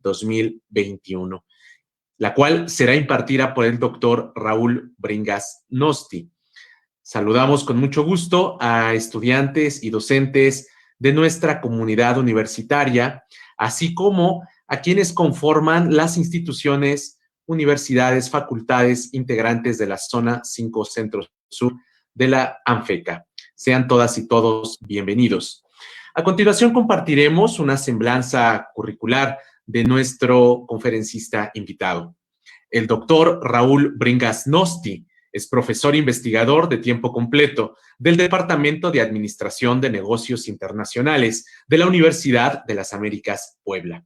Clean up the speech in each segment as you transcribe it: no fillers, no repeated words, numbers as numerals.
2021, la cual será impartida por el doctor Raúl Bringas Nosti. Saludamos con mucho gusto a estudiantes y docentes de nuestra comunidad universitaria, así como a quienes conforman las instituciones, universidades, facultades integrantes de la zona 5 Centro Sur de la ANFECA. Sean todas y todos bienvenidos. A continuación compartiremos una semblanza curricular de nuestro conferencista invitado. El doctor Raúl Bringas Nosti es profesor investigador de tiempo completo del Departamento de Administración de Negocios Internacionales de la Universidad de las Américas, Puebla.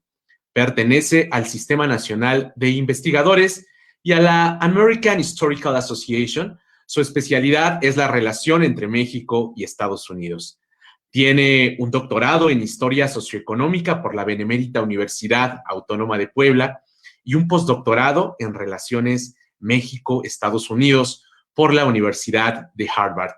Pertenece al Sistema Nacional de Investigadores y a la American Historical Association. Su especialidad es la relación entre México y Estados Unidos. Tiene un doctorado en Historia Socioeconómica por la Benemérita Universidad Autónoma de Puebla y un postdoctorado en Relaciones México-Estados Unidos por la Universidad de Harvard.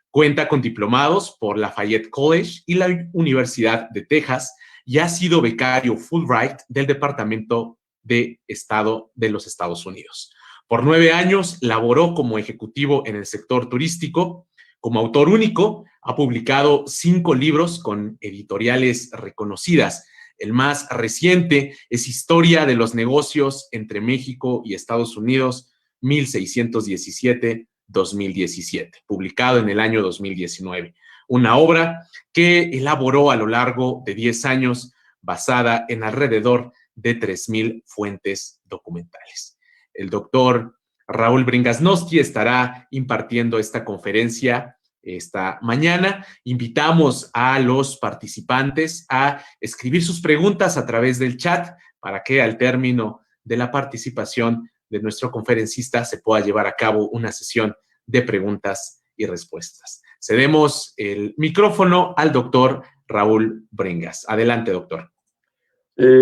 Cuenta con diplomados por Lafayette College y la Universidad de Texas y ha sido becario Fulbright del Departamento de Estado de los Estados Unidos. Por 9 años laboró como ejecutivo en el sector turístico. Como autor único, ha publicado 5 libros con editoriales reconocidas. El más reciente es Historia de los Negocios entre México y Estados Unidos, 1617-2017, publicado en el año 2019. Una obra que elaboró a lo largo de 10 años, basada en alrededor de 3,000 fuentes documentales. El doctor Raúl Bringas Nosti estará impartiendo esta conferencia esta mañana. Invitamos a los participantes a escribir sus preguntas a través del chat para que al término de la participación de nuestro conferencista se pueda llevar a cabo una sesión de preguntas y respuestas. Cedemos el micrófono al doctor Raúl Bringas. Adelante, doctor.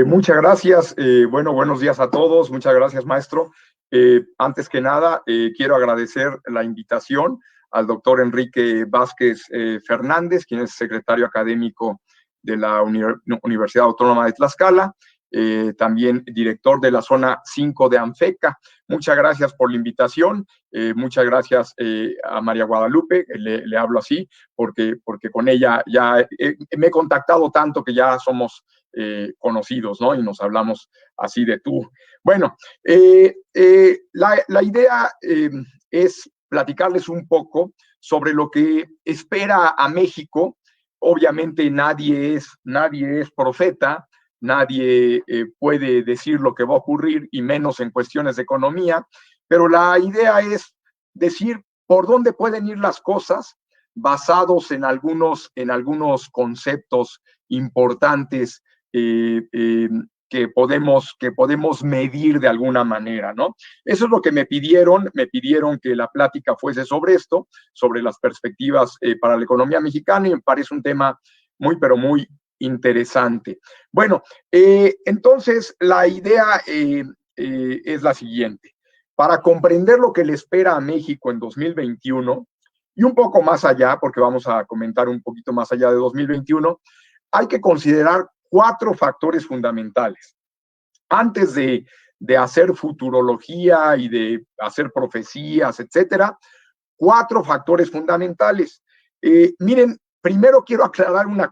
Muchas gracias. Buenos días a todos. Muchas gracias, maestro. Antes que nada, quiero agradecer la invitación al doctor Enrique Vázquez Fernández, quien es secretario académico de la Universidad Autónoma de Tlaxcala, también director de la zona 5 de ANFECA. Muchas gracias por la invitación. Muchas gracias a María Guadalupe, le hablo así, porque con ella ya me he contactado tanto que ya somos conocidos, ¿no? Y nos hablamos así de tú. Bueno, la idea es platicarles un poco sobre lo que espera a México. Obviamente nadie es profeta, nadie puede decir lo que va a ocurrir, y menos en cuestiones de economía, pero la idea es decir por dónde pueden ir las cosas basados en algunos conceptos importantes que podemos medir de alguna manera, ¿no? Eso es lo que me pidieron que la plática fuese sobre esto, sobre las perspectivas para la economía mexicana, y me parece un tema pero muy interesante. Bueno, entonces la idea es la siguiente. Para comprender lo que le espera a México en 2021, y un poco más allá, porque vamos a comentar un poquito más allá de 2021, hay que considerar 4 factores fundamentales. Antes de hacer futurología y de hacer profecías, etcétera, 4 factores fundamentales. Miren, primero quiero aclarar una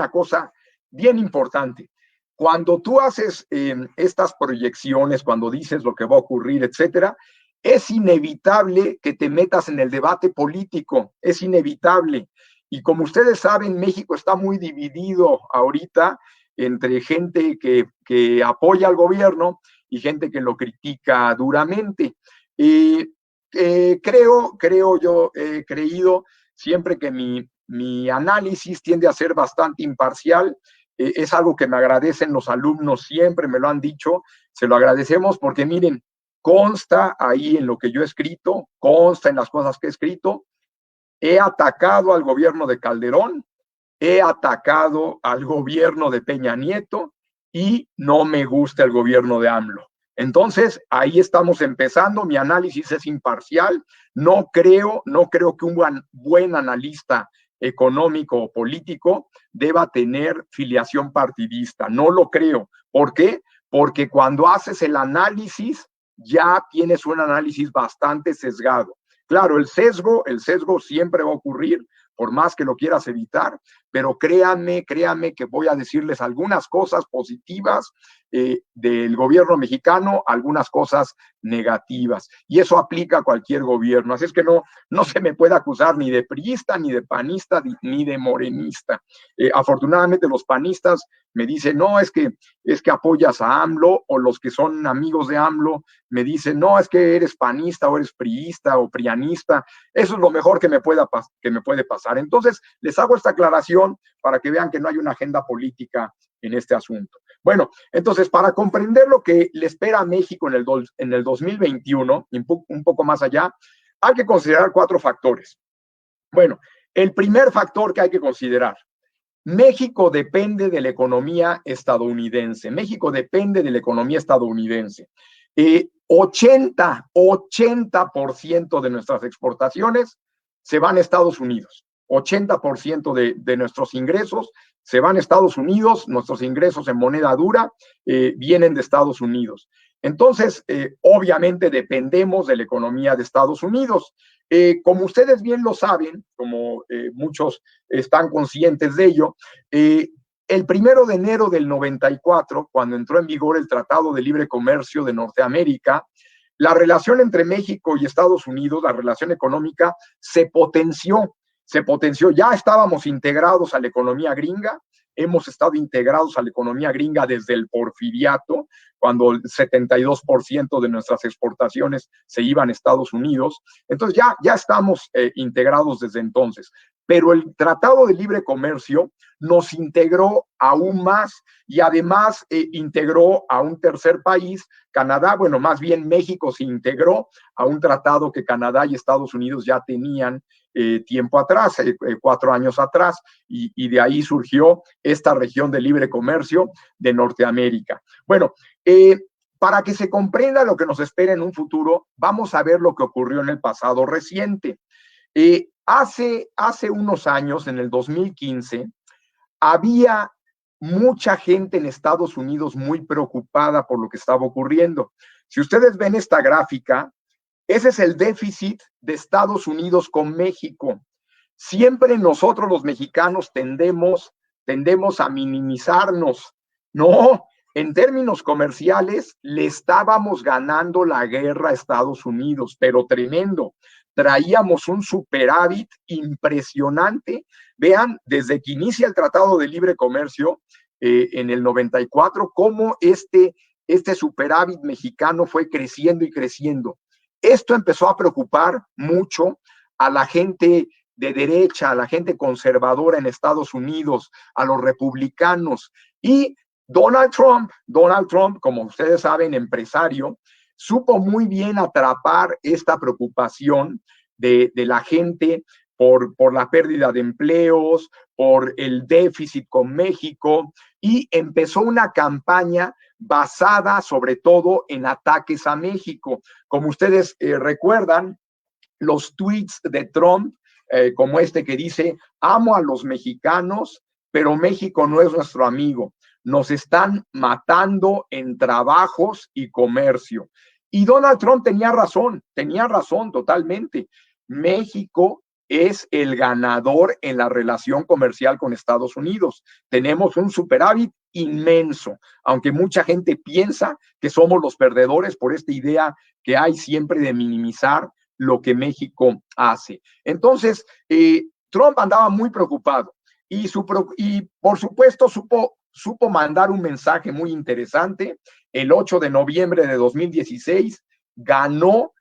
cosa bien importante. Cuando tú haces estas proyecciones, cuando dices lo que va a ocurrir, etcétera, es inevitable que te metas en el debate político, es inevitable. Y como ustedes saben, México está muy dividido ahorita entre gente que apoya al gobierno y gente que lo critica duramente. Yo he creído siempre que mi análisis tiende a ser bastante imparcial. Es algo que me agradecen los alumnos, siempre me lo han dicho, se lo agradecemos porque miren, consta ahí en lo que yo he escrito, consta en las cosas que he escrito. He atacado al gobierno de Calderón, he atacado al gobierno de Peña Nieto y no me gusta el gobierno de AMLO. Entonces, ahí estamos empezando. Mi análisis es imparcial. No creo que un buen analista económico o político deba tener filiación partidista. No lo creo. ¿Por qué? Porque cuando haces el análisis, ya tienes un análisis bastante sesgado. Claro, el sesgo siempre va a ocurrir, por más que lo quieras evitar, pero créanme que voy a decirles algunas cosas positivas del gobierno mexicano, algunas cosas negativas. Y eso aplica a cualquier gobierno. Así es que no se me puede acusar ni de priista, ni de panista, ni de morenista. Afortunadamente los panistas me dicen, no, es que apoyas a AMLO, o los que son amigos de AMLO me dicen, no, es que eres panista o eres priista o prianista. Eso es lo mejor que me puede pasar. Entonces, les hago esta aclaración para que vean que no hay una agenda política en este asunto. Bueno, entonces, para comprender lo que le espera a México en el 2021, un poco más allá, hay que considerar 4 factores. Bueno, el primer factor que hay que considerar: México depende de la economía estadounidense. 80% de nuestras exportaciones se van a Estados Unidos. 80% de nuestros ingresos se van a Estados Unidos. Nuestros ingresos en moneda dura vienen de Estados Unidos. Entonces, obviamente dependemos de la economía de Estados Unidos. Como ustedes bien lo saben, como muchos están conscientes de ello, el 1 de enero del 94, cuando entró en vigor el Tratado de Libre Comercio de Norteamérica, la relación entre México y Estados Unidos, la relación económica, se potenció. Ya estábamos integrados a la economía gringa. Hemos estado integrados a la economía gringa desde el Porfiriato, cuando el 72% de nuestras exportaciones se iban a Estados Unidos. Entonces ya estamos integrados desde entonces. Pero el Tratado de Libre Comercio nos integró aún más, y además integró a un tercer país, Canadá. Bueno, más bien México se integró a un tratado que Canadá y Estados Unidos ya tenían tiempo atrás, 4 años atrás, y de ahí surgió esta región de libre comercio de Norteamérica. Bueno, para que se comprenda lo que nos espera en un futuro, vamos a ver lo que ocurrió en el pasado reciente. Hace unos años, en el 2015, había mucha gente en Estados Unidos muy preocupada por lo que estaba ocurriendo. Si ustedes ven esta gráfica, ese es el déficit de Estados Unidos con México. Siempre nosotros los mexicanos tendemos a minimizarnos. No, en términos comerciales le estábamos ganando la guerra a Estados Unidos, pero tremendo. Traíamos un superávit impresionante. Vean, desde que inicia el Tratado de Libre Comercio en el 94, cómo este superávit mexicano fue creciendo y creciendo. Esto empezó a preocupar mucho a la gente de derecha, a la gente conservadora en Estados Unidos, a los republicanos. Y Donald Trump, como ustedes saben, empresario, supo muy bien atrapar esta preocupación de la gente por la pérdida de empleos, por el déficit con México, y empezó una campaña basada sobre todo en ataques a México. Como ustedes recuerdan, los tweets de Trump, como este que dice: amo a los mexicanos, pero México no es nuestro amigo. Nos están matando en trabajos y comercio. Y Donald Trump tenía razón totalmente. México es el ganador en la relación comercial con Estados Unidos. Tenemos un superávit inmenso, aunque mucha gente piensa que somos los perdedores por esta idea que hay siempre de minimizar lo que México hace. Entonces, Trump andaba muy preocupado y por supuesto supo mandar un mensaje muy interesante. El 8 de noviembre de 2016 ganó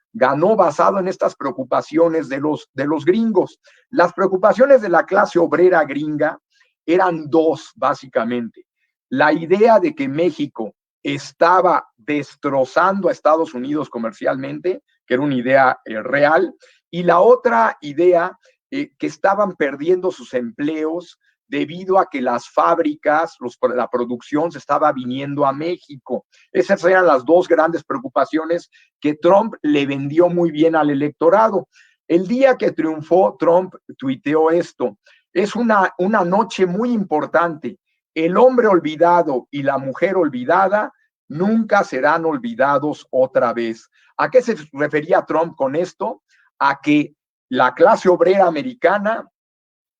basado en estas preocupaciones de los gringos. Las preocupaciones de la clase obrera gringa eran 2, básicamente. La idea de que México estaba destrozando a Estados Unidos comercialmente, que era una idea real, y la otra idea, que estaban perdiendo sus empleos debido a que las fábricas, la producción se estaba viniendo a México. Esas eran las 2 grandes preocupaciones que Trump le vendió muy bien al electorado. El día que triunfó, Trump tuiteó esto: Es una noche muy importante. El hombre olvidado y la mujer olvidada nunca serán olvidados otra vez. ¿A qué se refería Trump con esto? A que la clase obrera americana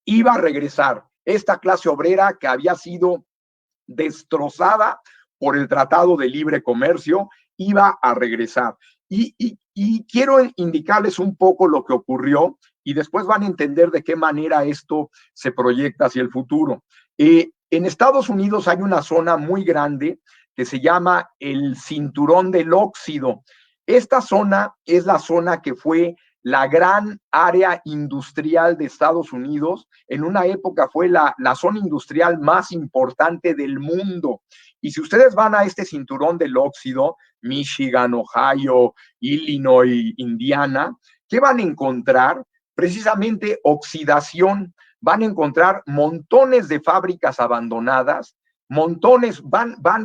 iba a regresar. Esta clase obrera que había sido destrozada por el Tratado de Libre Comercio iba a regresar. Y quiero indicarles un poco lo que ocurrió y después van a entender de qué manera esto se proyecta hacia el futuro. En Estados Unidos hay una zona muy grande que se llama el Cinturón del Óxido. Esta zona es la zona que fue la gran área industrial de Estados Unidos. En una época fue la zona industrial más importante del mundo. Y si ustedes van a este cinturón del óxido, Michigan, Ohio, Illinois, Indiana, ¿qué van a encontrar? Precisamente oxidación. Van a encontrar montones de fábricas abandonadas, montones,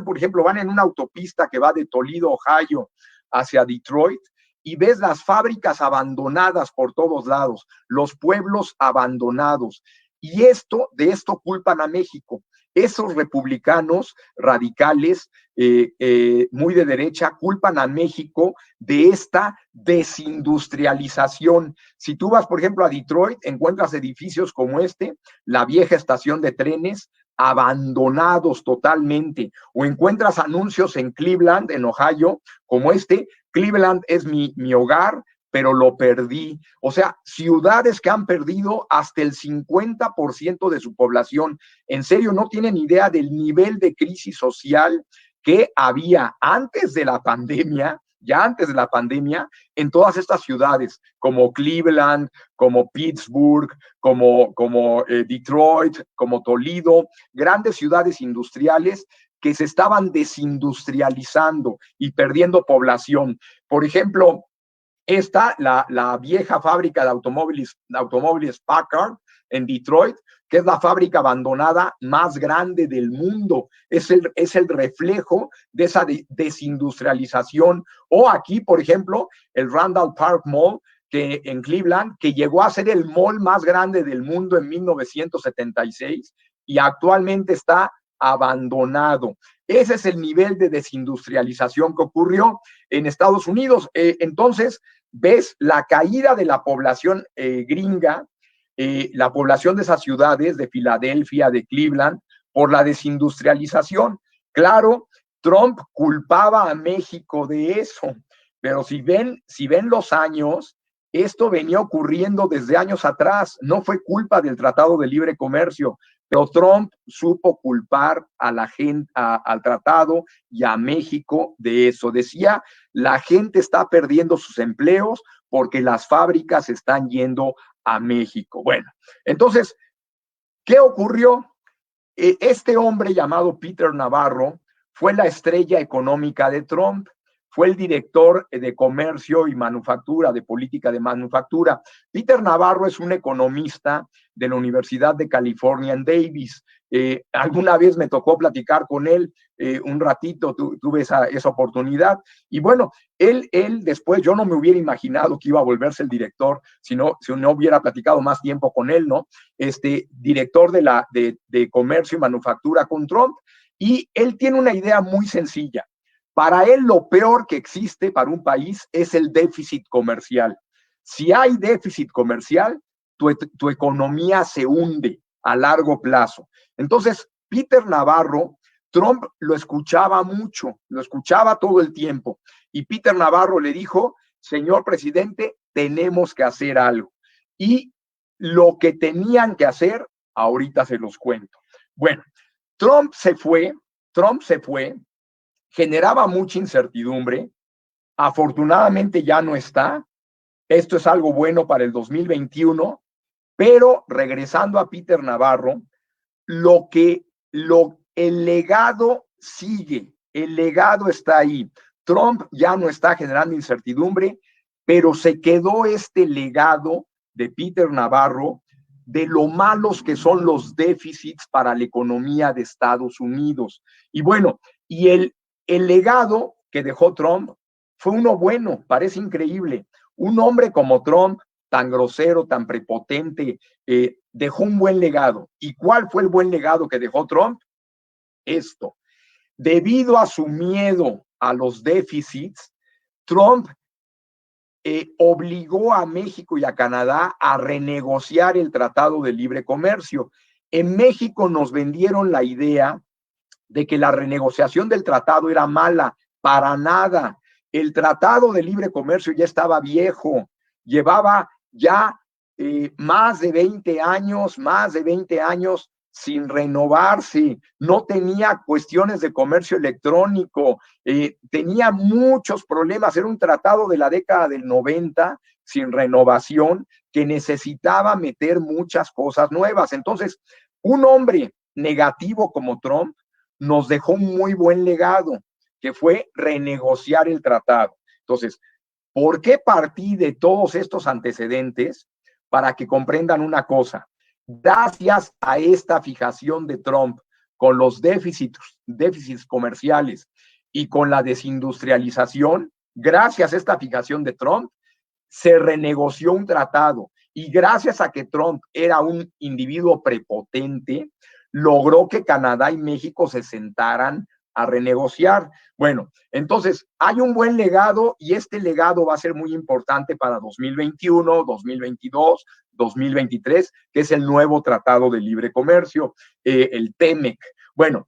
por ejemplo, van en una autopista que va de Toledo, Ohio, hacia Detroit, y ves las fábricas abandonadas por todos lados, los pueblos abandonados. Y de esto culpan a México. Esos republicanos radicales, muy de derecha, culpan a México de esta desindustrialización. Si tú vas, por ejemplo, a Detroit, encuentras edificios como la vieja estación de trenes, abandonados totalmente, o encuentras anuncios en Cleveland, en Ohio, como Cleveland es mi hogar, pero lo perdí. O sea, ciudades que han perdido hasta el 50% de su población. En serio, no tienen idea del nivel de crisis social que había antes de la pandemia, ya antes de la pandemia, en todas estas ciudades, como Cleveland, como Pittsburgh, como Detroit, como Toledo, grandes ciudades industriales que se estaban desindustrializando y perdiendo población. Por ejemplo, la vieja fábrica de automóviles Packard en Detroit, que es la fábrica abandonada más grande del mundo. Es el reflejo de esa desindustrialización. O aquí, por ejemplo, el Randall Park Mall, que en Cleveland, que llegó a ser el mall más grande del mundo en 1976 y actualmente está abandonado. Ese es el nivel de desindustrialización que ocurrió en Estados Unidos. Entonces, ves la caída de la población gringa, la población de esas ciudades, de Filadelfia, de Cleveland, por la desindustrialización. Claro, Trump culpaba a México de eso, pero si ven los años, esto venía ocurriendo desde años atrás. No fue culpa del Tratado de Libre Comercio, pero Trump supo culpar a la gente, al tratado y a México de eso. Decía, la gente está perdiendo sus empleos porque las fábricas están yendo a México. Bueno, entonces, ¿qué ocurrió? Este hombre llamado Peter Navarro fue la estrella económica de Trump. Fue el director de comercio y manufactura, de política de manufactura. Peter Navarro es un economista de la Universidad de California en Davis. Alguna vez me tocó platicar con él un ratito, tuve esa oportunidad. Y bueno, él después, yo no me hubiera imaginado que iba a volverse el director si no hubiera platicado más tiempo con él, ¿no? Director de comercio y manufactura con Trump. Y él tiene una idea muy sencilla. Para él, lo peor que existe para un país es el déficit comercial. Si hay déficit comercial, tu economía se hunde a largo plazo. Entonces, Peter Navarro, Trump lo escuchaba mucho, lo escuchaba todo el tiempo. Y Peter Navarro le dijo, señor presidente, tenemos que hacer algo. Y lo que tenían que hacer, ahorita se los cuento. Bueno, Trump se fue, generaba mucha incertidumbre. Afortunadamente ya no está. Esto es algo bueno para el 2021, pero regresando a Peter Navarro, el legado sigue, el legado está ahí. Trump ya no está generando incertidumbre, pero se quedó este legado de Peter Navarro de lo malos que son los déficits para la economía de Estados Unidos. Y bueno, y el legado que dejó Trump fue uno bueno, parece increíble. Un hombre como Trump, tan grosero, tan prepotente, dejó un buen legado. ¿Y cuál fue el buen legado que dejó Trump? Esto. Debido a su miedo a los déficits, Trump obligó a México y a Canadá a renegociar el Tratado de Libre Comercio. En México nos vendieron la idea de que la renegociación del tratado era mala. Para nada. El Tratado de Libre Comercio ya estaba viejo, llevaba ya más de 20 años sin renovarse, no tenía cuestiones de comercio electrónico, tenía muchos problemas, era un tratado de la década del 90 sin renovación que necesitaba meter muchas cosas nuevas. Entonces, un hombre negativo como Trump nos dejó un muy buen legado, que fue renegociar el tratado. Entonces, ¿por qué partí de todos estos antecedentes? Para que comprendan una cosa. Gracias a esta fijación de Trump con los déficits comerciales y con la desindustrialización, gracias a esta fijación de Trump, se renegoció un tratado. Y gracias a que Trump era un individuo prepotente, logró que Canadá y México se sentaran a renegociar. Bueno, entonces hay un buen legado y este legado va a ser muy importante para 2021, 2022, 2023, que es el nuevo Tratado de Libre Comercio, el TEMEC. Bueno,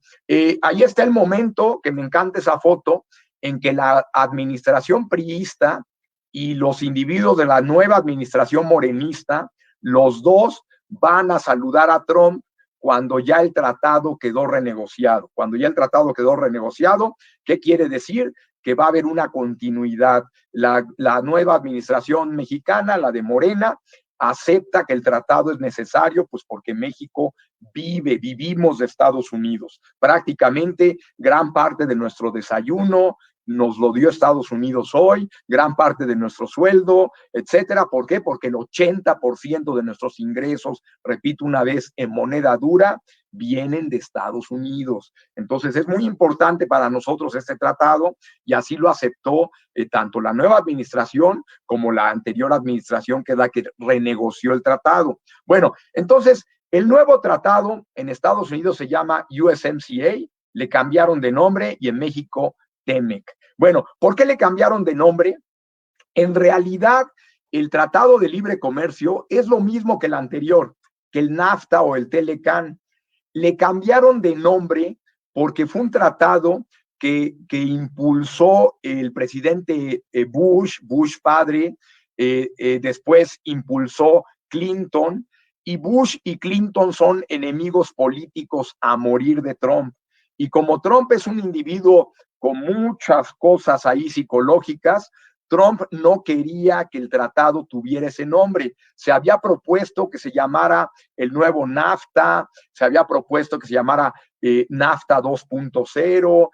ahí está el momento, que me encanta esa foto, en que la administración priista y los individuos de la nueva administración morenista, los dos van a saludar a Trump cuando ya el tratado quedó renegociado. Cuando ya el tratado quedó renegociado, ¿qué quiere decir? Que va a haber una continuidad. La nueva administración mexicana, la de Morena, acepta que el tratado es necesario, pues porque México vivimos de Estados Unidos. Prácticamente gran parte de nuestro desayuno nos lo dio Estados Unidos hoy, gran parte de nuestro sueldo, etcétera. ¿Por qué? Porque el 80% de nuestros ingresos, repito una vez, en moneda dura, vienen de Estados Unidos. Entonces es muy importante para nosotros este tratado y así lo aceptó tanto la nueva administración como la anterior administración, que es la que renegoció el tratado. Bueno, entonces el nuevo tratado en Estados Unidos se llama USMCA, le cambiaron de nombre, y en México TEMEC. Bueno, ¿por qué le cambiaron de nombre? En realidad, el Tratado de Libre Comercio es lo mismo que el anterior, que el NAFTA o el TELECAN. Le cambiaron de nombre porque fue un tratado que impulsó el presidente Bush padre, después impulsó Clinton, y Bush y Clinton son enemigos políticos a morir de Trump. Y como Trump es un individuo con muchas cosas ahí psicológicas, Trump no quería que el tratado tuviera ese nombre. Se había propuesto que se llamara el nuevo NAFTA, se había propuesto que se llamara NAFTA 2.0,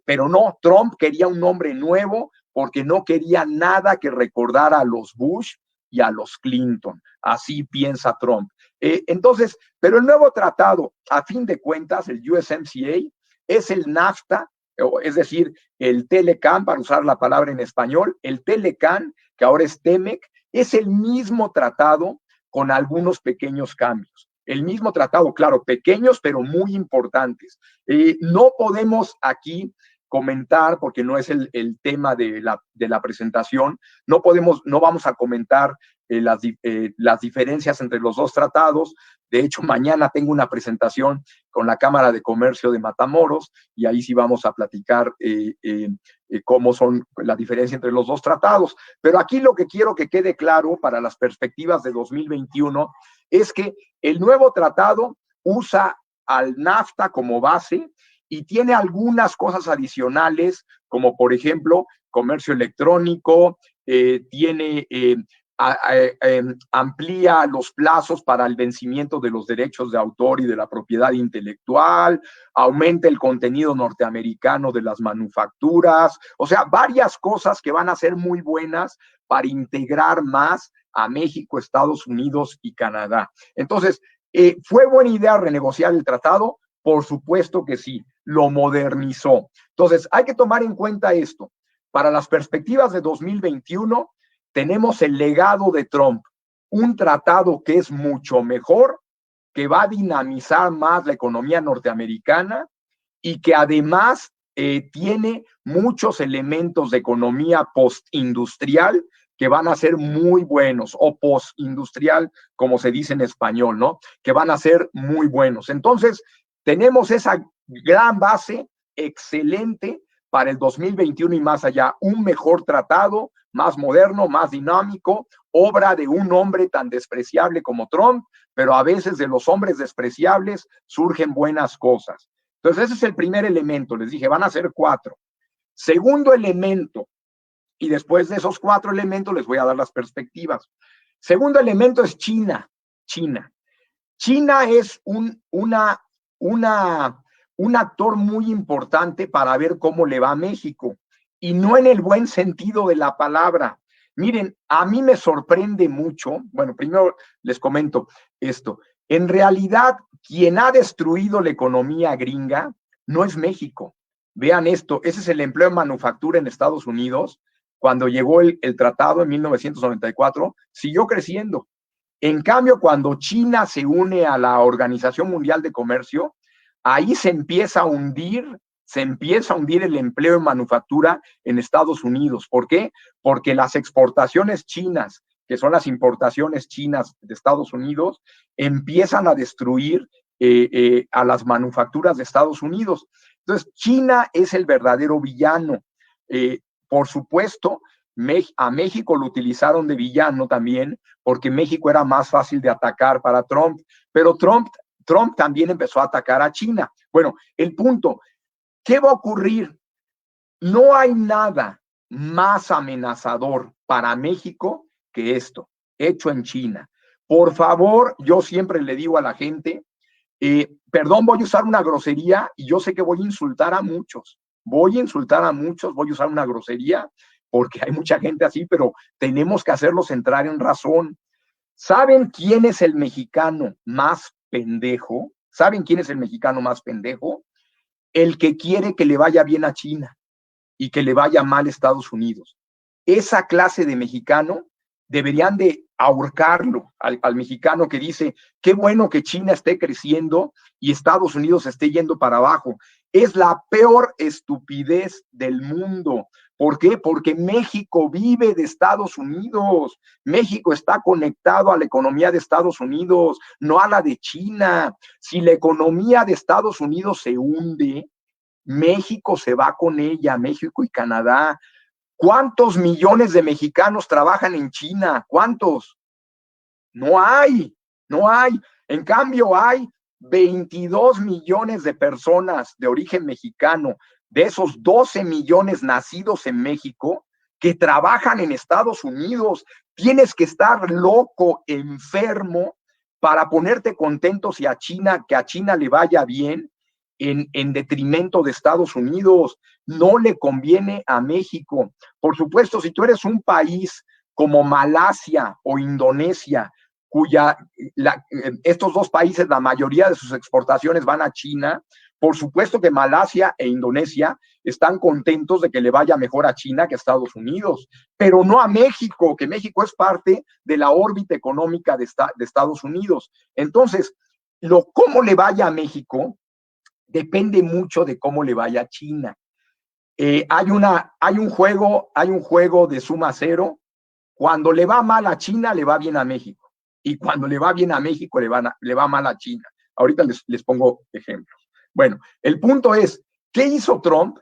pero no, Trump quería un nombre nuevo porque no quería nada que recordara a los Bush y a los Clinton. Así piensa Trump. Entonces, pero el nuevo tratado, a fin de cuentas, el USMCA, es el NAFTA, es decir, el TELECAN, para usar la palabra en español, el TELECAN, que ahora es TEMEC, es el mismo tratado con algunos pequeños cambios. El mismo tratado, claro, pequeños, pero muy importantes. No podemos aquí comentar, porque no es el tema de la presentación, no vamos a comentar las diferencias entre los dos tratados. De hecho, mañana tengo una presentación con la Cámara de Comercio de Matamoros y ahí sí vamos a platicar cómo son la diferencia entre los dos tratados. Pero aquí lo que quiero que quede claro para las perspectivas de 2021 es que el nuevo tratado usa al NAFTA como base y tiene algunas cosas adicionales, como por ejemplo comercio electrónico, amplía los plazos para el vencimiento de los derechos de autor y de la propiedad intelectual, aumenta el contenido norteamericano de las manufacturas, o sea, varias cosas que van a ser muy buenas para integrar más a México, Estados Unidos y Canadá. Entonces, ¿fue buena idea renegociar el tratado? Por supuesto que sí, lo modernizó. Entonces, hay que tomar en cuenta esto. Para las perspectivas de 2021, tenemos el legado de Trump, un tratado que es mucho mejor, que va a dinamizar más la economía norteamericana y que además tiene muchos elementos de economía postindustrial que van a ser muy buenos, o postindustrial, como se dice en español, ¿no? Que van a ser muy buenos. Entonces, tenemos esa gran base excelente para el 2021 y más allá, un mejor tratado, más moderno, más dinámico, obra de un hombre tan despreciable como Trump, pero a veces de los hombres despreciables surgen buenas cosas. Entonces, ese es el primer elemento. Les dije, van a ser 4. Segundo elemento, y después de esos 4 elementos les voy a dar las perspectivas. Segundo elemento es China. China es un actor muy importante para ver cómo le va a México, y no en el buen sentido de la palabra. Miren, a mí me sorprende mucho, bueno, primero les comento esto, en realidad quien ha destruido la economía gringa no es México. Vean esto, ese es el empleo en manufactura en Estados Unidos. Cuando llegó el tratado en 1994, siguió creciendo. En cambio, cuando China se une a la Organización Mundial de Comercio, ahí se empieza a hundir el empleo en manufactura en Estados Unidos. ¿Por qué? Porque las exportaciones chinas, que son las importaciones chinas de Estados Unidos, empiezan a destruir a las manufacturas de Estados Unidos. Entonces, China es el verdadero villano. Por supuesto, a México lo utilizaron de villano también, porque México era más fácil de atacar para Trump, pero Trump también empezó a atacar a China. Bueno, el punto, ¿qué va a ocurrir? No hay nada más amenazador para México que esto, hecho en China. Por favor, yo siempre le digo a la gente, perdón, voy a usar una grosería y yo sé que voy a insultar a muchos. Voy a usar una grosería porque hay mucha gente así, pero tenemos que hacerlos entrar en razón. ¿Saben quién es el mexicano más pendejo? ¿Saben quién es el mexicano más pendejo? El que quiere que le vaya bien a China y que le vaya mal a Estados Unidos. Esa clase de mexicano deberían de ahorcarlo al mexicano que dice, qué bueno que China esté creciendo y Estados Unidos esté yendo para abajo. Es la peor estupidez del mundo. ¿Por qué? Porque México vive de Estados Unidos. México está conectado a la economía de Estados Unidos, no a la de China. Si la economía de Estados Unidos se hunde, México se va con ella, México y Canadá. ¿Cuántos millones de mexicanos trabajan en China? ¿Cuántos? No hay. En cambio, hay 22 millones de personas de origen mexicano, de esos 12 millones nacidos en México, que trabajan en Estados Unidos. Tienes que estar loco, enfermo, para ponerte contento que a China le vaya bien en detrimento de Estados Unidos. No le conviene a México. Por supuesto, si tú eres un país como Malasia o Indonesia, estos 2 países, la mayoría de sus exportaciones van a China, por supuesto que Malasia e Indonesia están contentos de que le vaya mejor a China que a Estados Unidos, pero no a México, que México es parte de la órbita económica de Estados Unidos. Entonces, cómo le vaya a México depende mucho de cómo le vaya a China. Hay un juego de suma cero. Cuando le va mal a China, le va bien a México. Y cuando le va bien a México, le va mal a China. Ahorita les pongo ejemplos. Bueno, el punto es, ¿qué hizo Trump?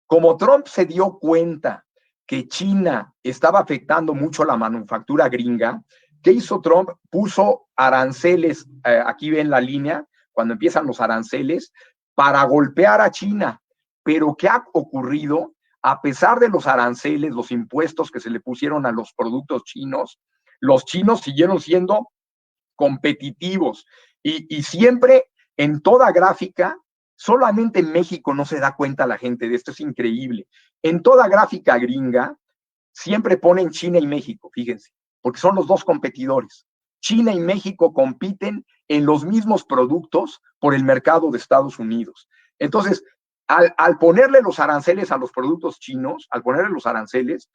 Como Trump se dio cuenta que China estaba afectando mucho la manufactura gringa, ¿qué hizo Trump? Puso aranceles, aquí ven la línea, cuando empiezan los aranceles, para golpear a China. Pero ¿qué ha ocurrido? A pesar de los aranceles, los impuestos que se le pusieron a los productos chinos, los chinos siguieron siendo competitivos. Y siempre, en toda gráfica, solamente en México no se da cuenta la gente de esto, es increíble. En toda gráfica gringa, siempre ponen China y México, fíjense, porque son los 2 competidores. China y México compiten en los mismos productos por el mercado de Estados Unidos. Entonces, al ponerle los aranceles a los productos chinos, al ponerle los aranceles,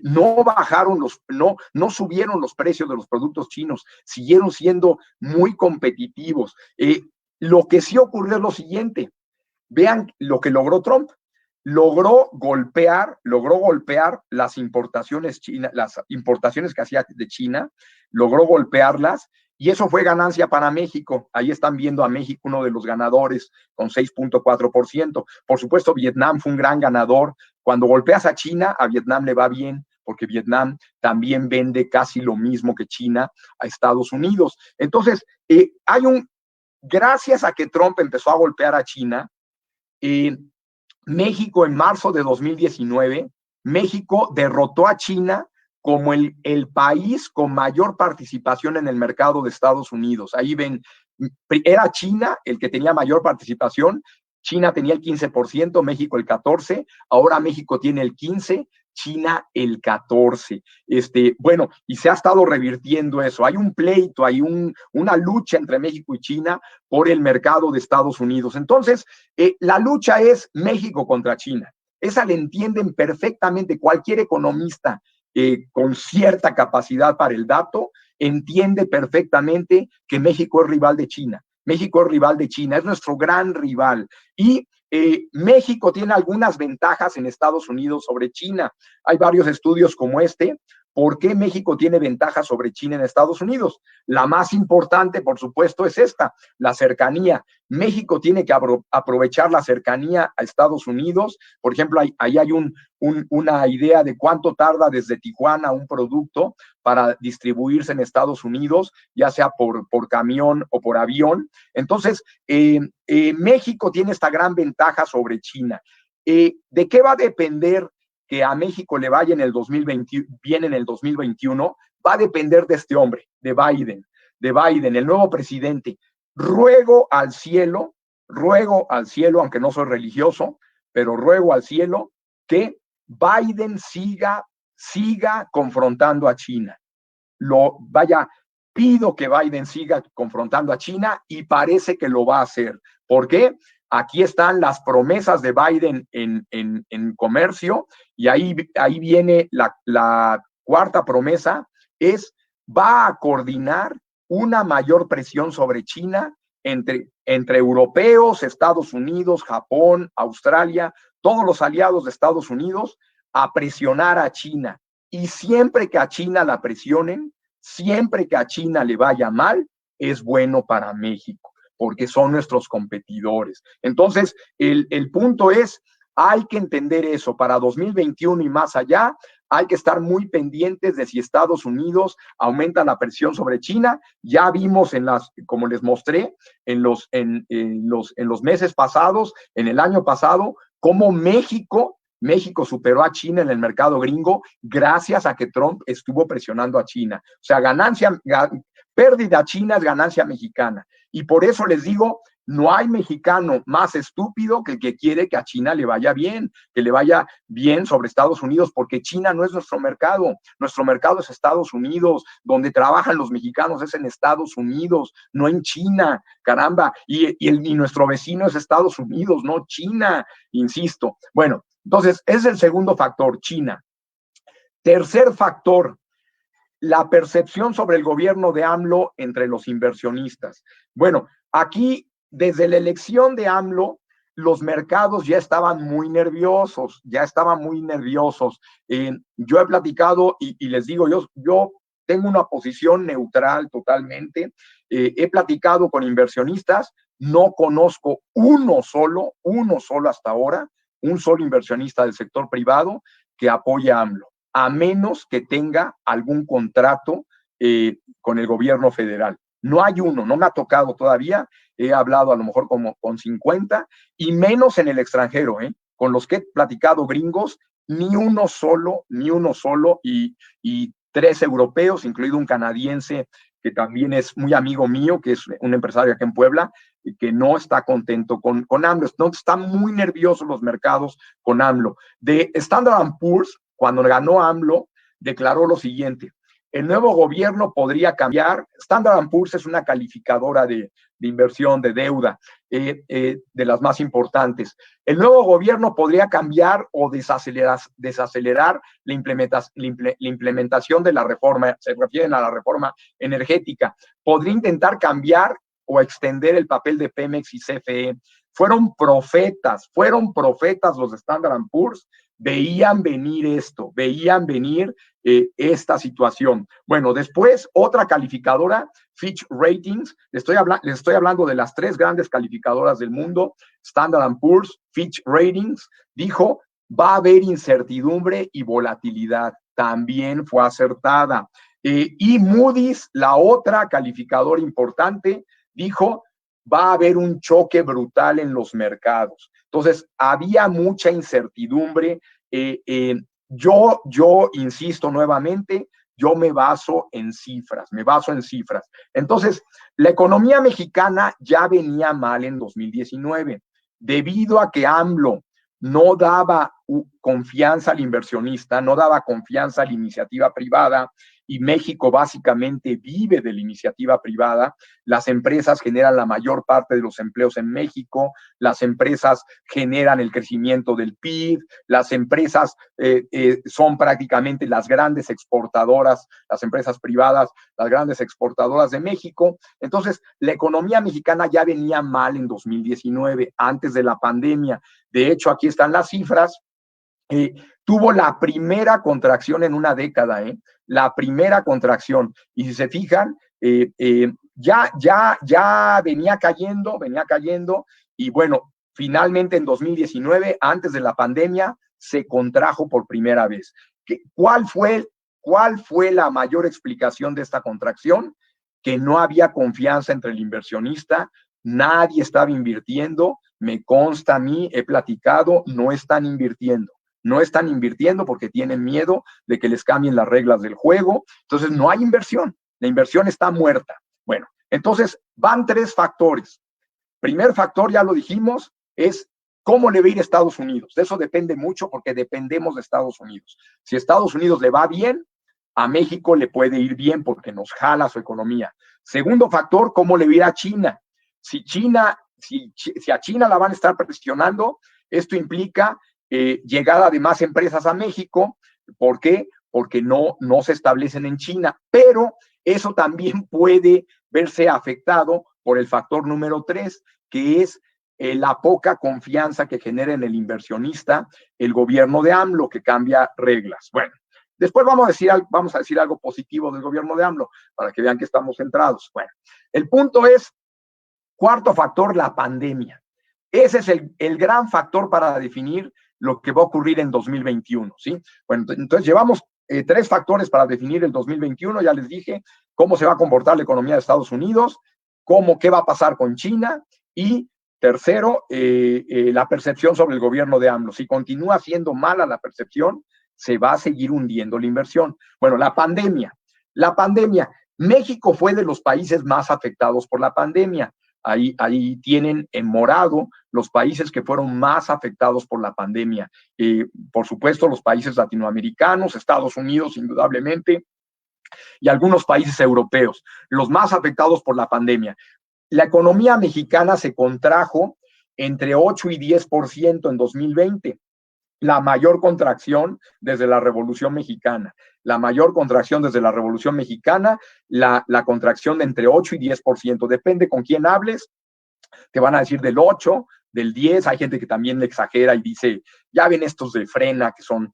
no bajaron no subieron los precios de los productos chinos, siguieron siendo muy competitivos. Lo que sí ocurrió es lo siguiente, vean lo que logró Trump. Logró golpear las importaciones que hacía de China, logró golpearlas, y eso fue ganancia para México. Ahí están viendo a México, uno de los ganadores, con 6.4%. Por supuesto, Vietnam fue un gran ganador. Cuando golpeas a China, a Vietnam le va bien, porque Vietnam también vende casi lo mismo que China a Estados Unidos. Entonces, gracias a que Trump empezó a golpear a China, México en marzo de 2019, México derrotó a China como el país con mayor participación en el mercado de Estados Unidos. Ahí ven, era China el que tenía mayor participación. China tenía el 15%, México el 14%, ahora México tiene el 15%, China el 14%. Bueno, y se ha estado revirtiendo eso. Hay un pleito, hay una lucha entre México y China por el mercado de Estados Unidos. Entonces, la lucha es México contra China. Esa la entienden perfectamente cualquier economista con cierta capacidad para el dato, entiende perfectamente que México es rival de China. México es rival de China, es nuestro gran rival. Y México tiene algunas ventajas en Estados Unidos sobre China. Hay varios estudios como este. ¿Por qué México tiene ventajas sobre China en Estados Unidos? La más importante, por supuesto, es esta, la cercanía. México tiene que aprovechar la cercanía a Estados Unidos. Por ejemplo, ahí hay una idea de cuánto tarda desde Tijuana un producto para distribuirse en Estados Unidos, ya sea por camión o por avión. Entonces, México tiene esta gran ventaja sobre China. ¿De qué va a depender que a México le vaya en el 2020, bien en el 2021? Va a depender de este hombre, de Biden, el nuevo presidente. Ruego al cielo, aunque no soy religioso, pero ruego al cielo que Biden siga confrontando a China. Pido que Biden siga confrontando a China, y parece que lo va a hacer. ¿Por qué? Aquí están las promesas de Biden en comercio, y ahí viene la cuarta promesa, va a coordinar una mayor presión sobre China entre europeos, Estados Unidos, Japón, Australia, todos los aliados de Estados Unidos, a presionar a China. Y siempre que a China la presionen, siempre que a China le vaya mal, es bueno para México, porque son nuestros competidores. Entonces, el punto es, hay que entender eso. Para 2021 y más allá, hay que estar muy pendientes de si Estados Unidos aumenta la presión sobre China. Ya vimos como les mostré, en los meses pasados, en el año pasado, cómo México superó a China en el mercado gringo gracias a que Trump estuvo presionando a China. O sea, pérdida china es ganancia mexicana. Y por eso les digo, no hay mexicano más estúpido que el que quiere que a China le vaya bien, que le vaya bien sobre Estados Unidos, porque China no es nuestro mercado. Nuestro mercado es Estados Unidos. Donde trabajan los mexicanos es en Estados Unidos, no en China, caramba. Y nuestro vecino es Estados Unidos, no China, insisto. Bueno, entonces, ese es el segundo factor, China. Tercer factor, la percepción sobre el gobierno de AMLO entre los inversionistas. Bueno, aquí, desde la elección de AMLO, los mercados ya estaban muy nerviosos, yo he platicado y les digo, yo tengo una posición neutral totalmente. He platicado con inversionistas, no conozco uno solo hasta ahora, un solo inversionista del sector privado que apoya a AMLO, a menos que tenga algún contrato con el gobierno federal. No hay uno, no me ha tocado todavía. He hablado a lo mejor como con 50, y menos en el extranjero, con los que he platicado gringos, ni uno solo, y 3 europeos, incluido un canadiense que también es muy amigo mío, que es un empresario aquí en Puebla, y que no está contento con AMLO. Entonces, están muy nerviosos los mercados con AMLO. De Standard & Poor's, cuando ganó AMLO, declaró lo siguiente: el nuevo gobierno podría cambiar. Standard & Poor's es una calificadora de inversión, de deuda, de las más importantes. El nuevo gobierno podría cambiar o desacelerar la implementación de la reforma, se refieren a la reforma energética. Podría intentar cambiar o extender el papel de Pemex y CFE. Fueron profetas los de Standard & Poor's, veían venir esto, veían venir esta situación. Bueno, después otra calificadora, Fitch Ratings, les estoy hablando de las 3 grandes calificadoras del mundo, Standard & Poor's, Fitch Ratings, dijo, va a haber incertidumbre y volatilidad. También fue acertada. Y Moody's, la otra calificadora importante, dijo, va a haber un choque brutal en los mercados. Entonces, había mucha incertidumbre. Yo insisto nuevamente, yo me baso en cifras. Entonces, la economía mexicana ya venía mal en 2019, debido a que AMLO no daba confianza al inversionista, no daba confianza a la iniciativa privada, y México básicamente vive de la iniciativa privada. Las empresas generan la mayor parte de los empleos en México, las empresas generan el crecimiento del PIB, las empresas son prácticamente las grandes exportadoras, las empresas privadas, las grandes exportadoras de México. Entonces, la economía mexicana ya venía mal en 2019, antes de la pandemia. De hecho, aquí están las cifras. Tuvo la primera contracción en una década, la primera contracción. Y si se fijan, ya venía cayendo, y bueno, finalmente en 2019, antes de la pandemia, se contrajo por primera vez. ¿Cuál fue la mayor explicación de esta contracción? Que no había confianza entre el inversionista, nadie estaba invirtiendo, me consta a mí, he platicado, no están invirtiendo porque tienen miedo de que les cambien las reglas del juego. Entonces, no hay inversión. La inversión está muerta. Bueno, entonces van 3 factores. Primer factor, ya lo dijimos, es cómo le va a ir a Estados Unidos. De eso depende mucho porque dependemos de Estados Unidos. Si a Estados Unidos le va bien, a México le puede ir bien porque nos jala su economía. Segundo factor, cómo le va a ir a China. Si a China la van a estar presionando, esto implica llegada de más empresas a México. ¿Por qué? Porque no se establecen en China, pero eso también puede verse afectado por el factor número 3, que es la poca confianza que genera en el inversionista el gobierno de AMLO, que cambia reglas. Bueno, después vamos a decir algo positivo del gobierno de AMLO, para que vean que estamos centrados. Bueno, el punto es, cuarto factor, la pandemia. Ese es el gran factor para definir lo que va a ocurrir en 2021, ¿sí? Bueno, entonces llevamos 3 factores para definir el 2021, ya les dije cómo se va a comportar la economía de Estados Unidos, qué va a pasar con China, y tercero, la percepción sobre el gobierno de AMLO. Si continúa siendo mala la percepción, se va a seguir hundiendo la inversión. Bueno, la pandemia. México fue de los países más afectados por la pandemia. Ahí tienen en morado los países que fueron más afectados por la pandemia. Por supuesto, los países latinoamericanos, Estados Unidos, indudablemente, y algunos países europeos, los más afectados por la pandemia. La economía mexicana se contrajo entre 8 y 10% en 2020. La mayor contracción desde la Revolución Mexicana. La contracción de entre 8 y 10%. Depende con quién hables, te van a decir del 8, del 10. Hay gente que también le exagera y dice, ya ven estos de Frena, que son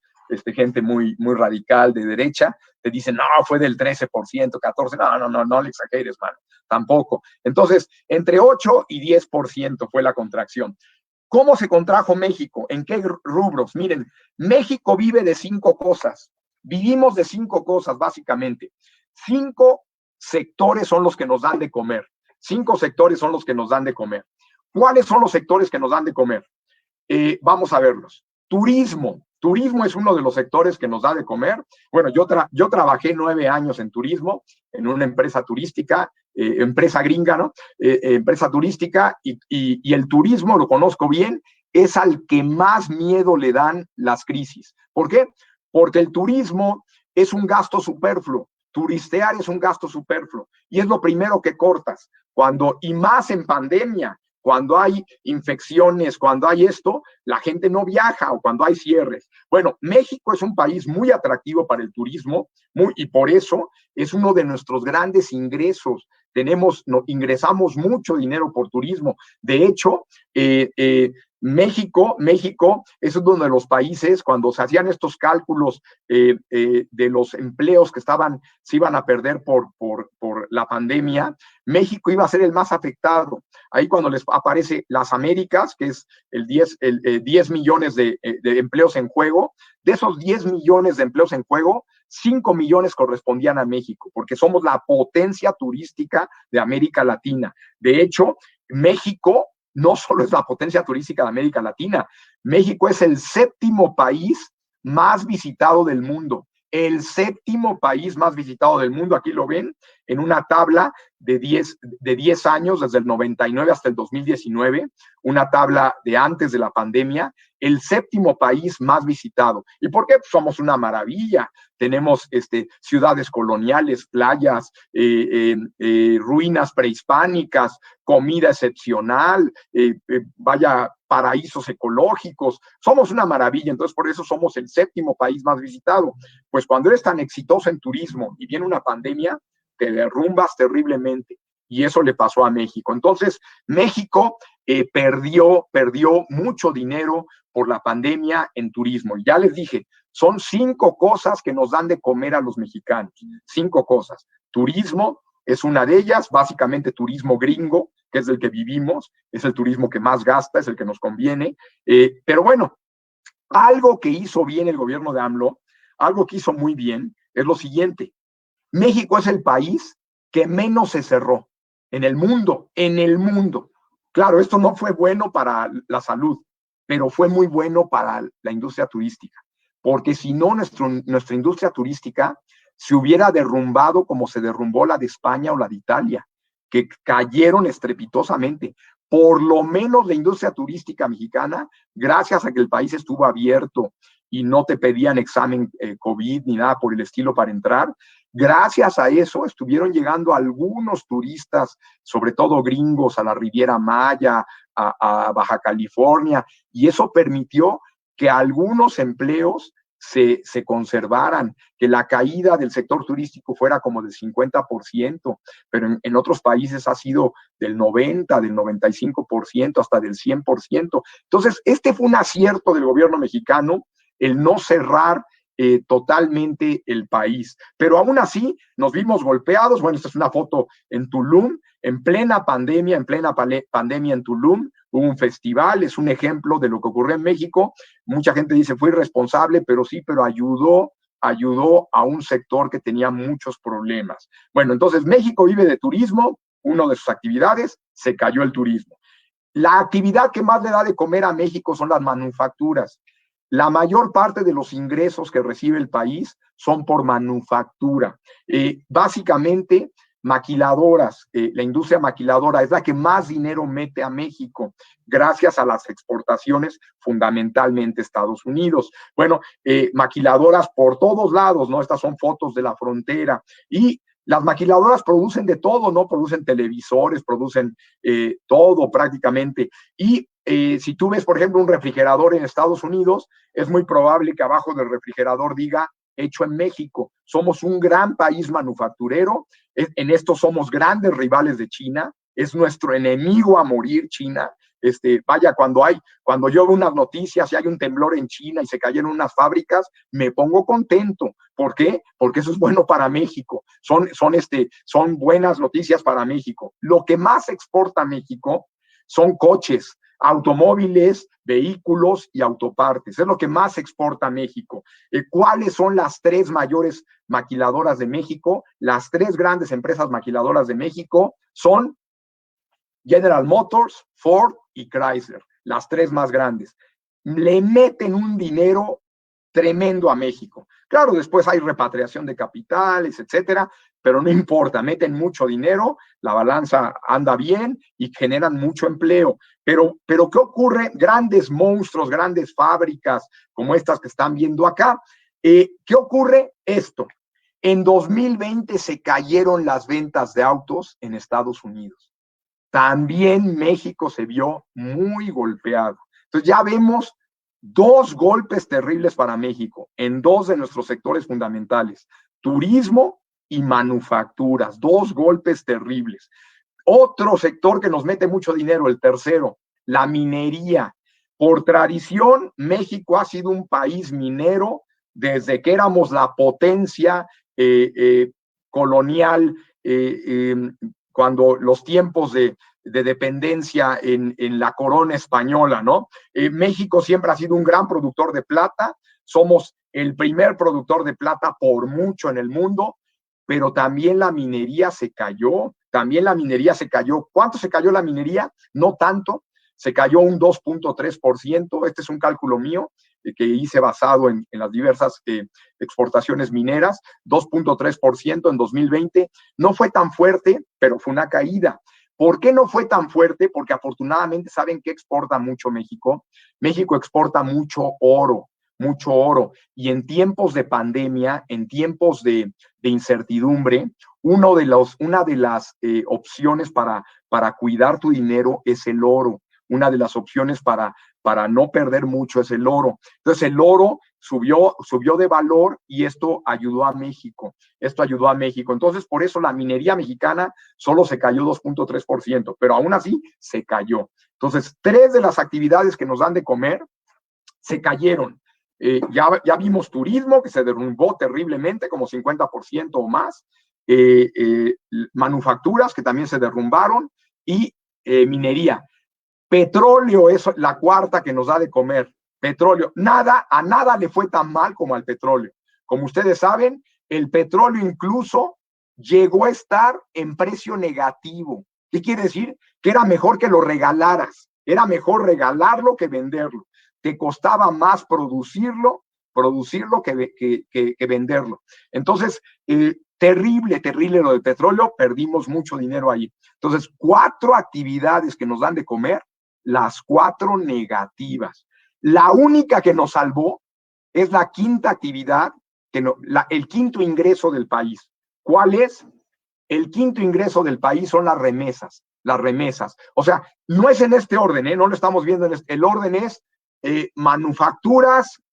gente muy, muy radical de derecha, te dicen, no, fue del 13%, 14%. No le exageres, mano, tampoco. Entonces, entre 8 y 10% fue la contracción. ¿Cómo se contrajo México? ¿En qué rubros? Miren, México vive de 5 cosas. Vivimos de 5 cosas, básicamente. 5 sectores son los que nos dan de comer. 5 sectores son los que nos dan de comer. ¿Cuáles son los sectores que nos dan de comer? Vamos a verlos. Turismo. Turismo es uno de los sectores que nos da de comer. Bueno, yo trabajé 9 años en turismo, en una empresa turística, empresa gringa, ¿no? Empresa turística, y el turismo, lo conozco bien, es al que más miedo le dan las crisis. ¿Por qué? Porque el turismo es un gasto superfluo. Turistear es un gasto superfluo y es lo primero que cortas. Y más en pandemia, cuando hay infecciones, cuando hay esto, la gente no viaja o cuando hay cierres. Bueno, México es un país muy atractivo para el turismo y por eso es uno de nuestros grandes ingresos. Ingresamos mucho dinero por turismo. De hecho, México es uno de los países, cuando se hacían estos cálculos de los empleos que se iban a perder por la pandemia, México iba a ser el más afectado. Ahí cuando les aparece las Américas, que es 10 millones de empleos en juego, de esos 10 millones de empleos en juego, 5 millones correspondían a México, porque somos la potencia turística de América Latina. De hecho, México no solo es la potencia turística de América Latina, México es el 7º país más visitado del mundo. El 7º país más visitado del mundo, aquí lo ven, en una tabla de 10 años, desde el 99 hasta el 2019, una tabla de antes de la pandemia, el 7º país más visitado. ¿Y por qué? Pues somos una maravilla. Tenemos ciudades coloniales, playas, ruinas prehispánicas, comida excepcional, paraísos ecológicos. Somos una maravilla, entonces por eso somos el 7º país más visitado. Pues cuando eres tan exitoso en turismo y viene una pandemia, te derrumbas terriblemente. Y eso le pasó a México. Entonces, México perdió mucho dinero por la pandemia en turismo. Y ya les dije, son 5 cosas que nos dan de comer a los mexicanos. 5 cosas. Turismo es una de ellas, básicamente turismo gringo, que es el que vivimos, es el turismo que más gasta, es el que nos conviene. Pero bueno, algo que hizo bien el gobierno de AMLO, algo que hizo muy bien, es lo siguiente. México es el país que menos se cerró en el mundo, Claro, esto no fue bueno para la salud, pero fue muy bueno para la industria turística, porque si no, nuestra industria turística se hubiera derrumbado como se derrumbó la de España o la de Italia, que cayeron estrepitosamente. Por lo menos la industria turística mexicana, gracias a que el país estuvo abierto y no te pedían examen COVID ni nada por el estilo para entrar, gracias a eso estuvieron llegando algunos turistas, sobre todo gringos, a la Riviera Maya, a Baja California, y eso permitió que algunos empleos se conservaran, que la caída del sector turístico fuera como del 50%, pero en otros países ha sido del 90%, del 95%, hasta del 100%. Entonces, fue un acierto del gobierno mexicano, el no cerrar totalmente el país. Pero aún así nos vimos golpeados. Bueno, esta es una foto en Tulum, en plena pandemia en Tulum, hubo un festival, es un ejemplo de lo que ocurrió en México. Mucha gente dice fue irresponsable, pero sí, pero ayudó a un sector que tenía muchos problemas. Bueno, entonces México vive de turismo, una de sus actividades, se cayó el turismo. La actividad que más le da de comer a México son las manufacturas. La mayor parte de los ingresos que recibe el país son por manufactura. Básicamente, maquiladoras, la industria maquiladora es la que más dinero mete a México, gracias a las exportaciones, fundamentalmente Estados Unidos. Bueno, maquiladoras por todos lados, ¿no? Estas son fotos de la frontera. Y las maquiladoras producen de todo, ¿no? Producen televisores, producen todo prácticamente. Y si tú ves, por ejemplo, un refrigerador en Estados Unidos, es muy probable que abajo del refrigerador diga hecho en México. Somos un gran país manufacturero, en esto somos grandes rivales de China, es nuestro enemigo a morir China. Cuando yo veo unas noticias y hay un temblor en China y se cayeron unas fábricas, me pongo contento. ¿Por qué? Porque eso es bueno para México. Son buenas noticias para México. Lo que más exporta México son coches, automóviles, vehículos y autopartes. Es lo que más exporta México. ¿Cuáles son las 3 mayores maquiladoras de México? Las 3 grandes empresas maquiladoras de México son General Motors, Ford y Chrysler, las 3 más grandes. Le meten un dinero tremendo a México. Claro, después hay repatriación de capitales, etcétera, pero no importa, meten mucho dinero, la balanza anda bien y generan mucho empleo. Pero ¿qué ocurre? Grandes monstruos, grandes fábricas como estas que están viendo acá. ¿Qué ocurre? Esto. En 2020 se cayeron las ventas de autos en Estados Unidos. También México se vio muy golpeado. Entonces ya vemos dos golpes terribles para México en dos de nuestros sectores fundamentales, turismo y manufacturas, dos golpes terribles. Otro sector que nos mete mucho dinero, el tercero, la minería. Por tradición, México ha sido un país minero desde que éramos la potencia colonial, cuando los tiempos de dependencia en la corona española, ¿no? México siempre ha sido un gran productor de plata, somos el primer productor de plata por mucho en el mundo, pero también la minería se cayó, también la minería se cayó. ¿Cuánto se cayó la minería? No tanto, se cayó un 2.3%, este es un cálculo mío, que hice basado en las diversas exportaciones mineras, 2.3% en 2020. No fue tan fuerte, pero fue una caída. ¿Por qué no fue tan fuerte? Porque afortunadamente, ¿saben qué exporta mucho México? México exporta mucho oro, mucho oro. Y en tiempos de pandemia, en tiempos de incertidumbre, una de las opciones para cuidar tu dinero es el oro. Una de las opciones para no perder mucho es el oro. Entonces el oro subió de valor y esto ayudó a México. Esto ayudó a México. Entonces por eso la minería mexicana solo se cayó 2.3%, pero aún así se cayó. Entonces 3 de las actividades que nos dan de comer se cayeron. Ya vimos turismo que se derrumbó terriblemente, como 50% o más, manufacturas que también se derrumbaron y minería. Petróleo es la cuarta que nos da de comer. Petróleo. A nada le fue tan mal como al petróleo. Como ustedes saben, el petróleo incluso llegó a estar en precio negativo. ¿Qué quiere decir? Que era mejor que lo regalaras. Era mejor regalarlo que venderlo. Te costaba más producirlo que venderlo. Entonces, terrible lo del petróleo, perdimos mucho dinero ahí. Entonces, 4 actividades que nos dan de comer, las 4 negativas. La única que nos salvó es la quinta actividad, el quinto ingreso del país. ¿Cuál es? El quinto ingreso del país son las remesas. Las remesas. O sea, no es en este orden, no lo estamos viendo en el orden es manufacturas,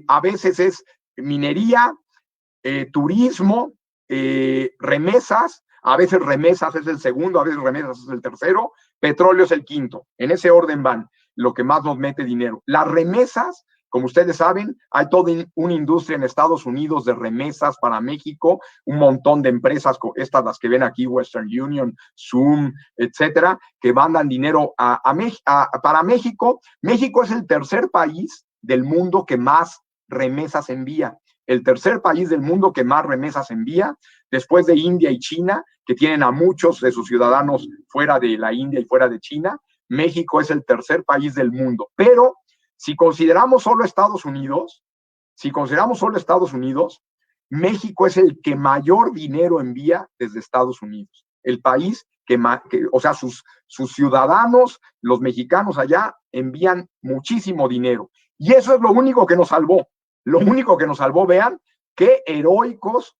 a veces es minería, turismo, remesas, a veces remesas es el segundo, a veces remesas es el tercero, petróleo es el quinto. En ese orden van lo que más nos mete dinero. Las remesas, como ustedes saben, hay toda una industria en Estados Unidos de remesas para México, un montón de empresas, estas las que ven aquí, Western Union, Zoom, etcétera, que mandan dinero para México. México es el tercer país del mundo que más remesas envía. El tercer país del mundo que más remesas envía, después de India y China, que tienen a muchos de sus ciudadanos fuera de la India y fuera de China. México es el tercer país del mundo. Pero si consideramos solo Estados Unidos, México es el que mayor dinero envía desde Estados Unidos. El país o sea, sus ciudadanos, los mexicanos allá, envían muchísimo dinero. Y eso es lo único que nos salvó. Lo único que nos salvó, vean, qué heroicos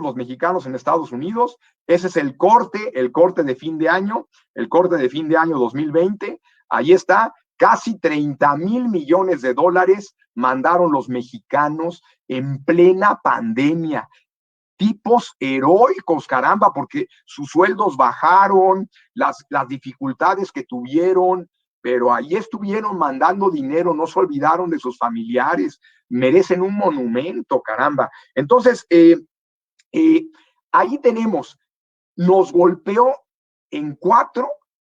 los mexicanos en Estados Unidos. Ese es el corte de fin de año, el corte de fin de año 2020. Ahí está, casi 30,000 millones de dólares mandaron los mexicanos en plena pandemia. Tipos heroicos, caramba, porque sus sueldos bajaron, las dificultades que tuvieron, pero ahí estuvieron mandando dinero, no se olvidaron de sus familiares, merecen un monumento, caramba. Entonces, ahí tenemos, nos golpeó en 4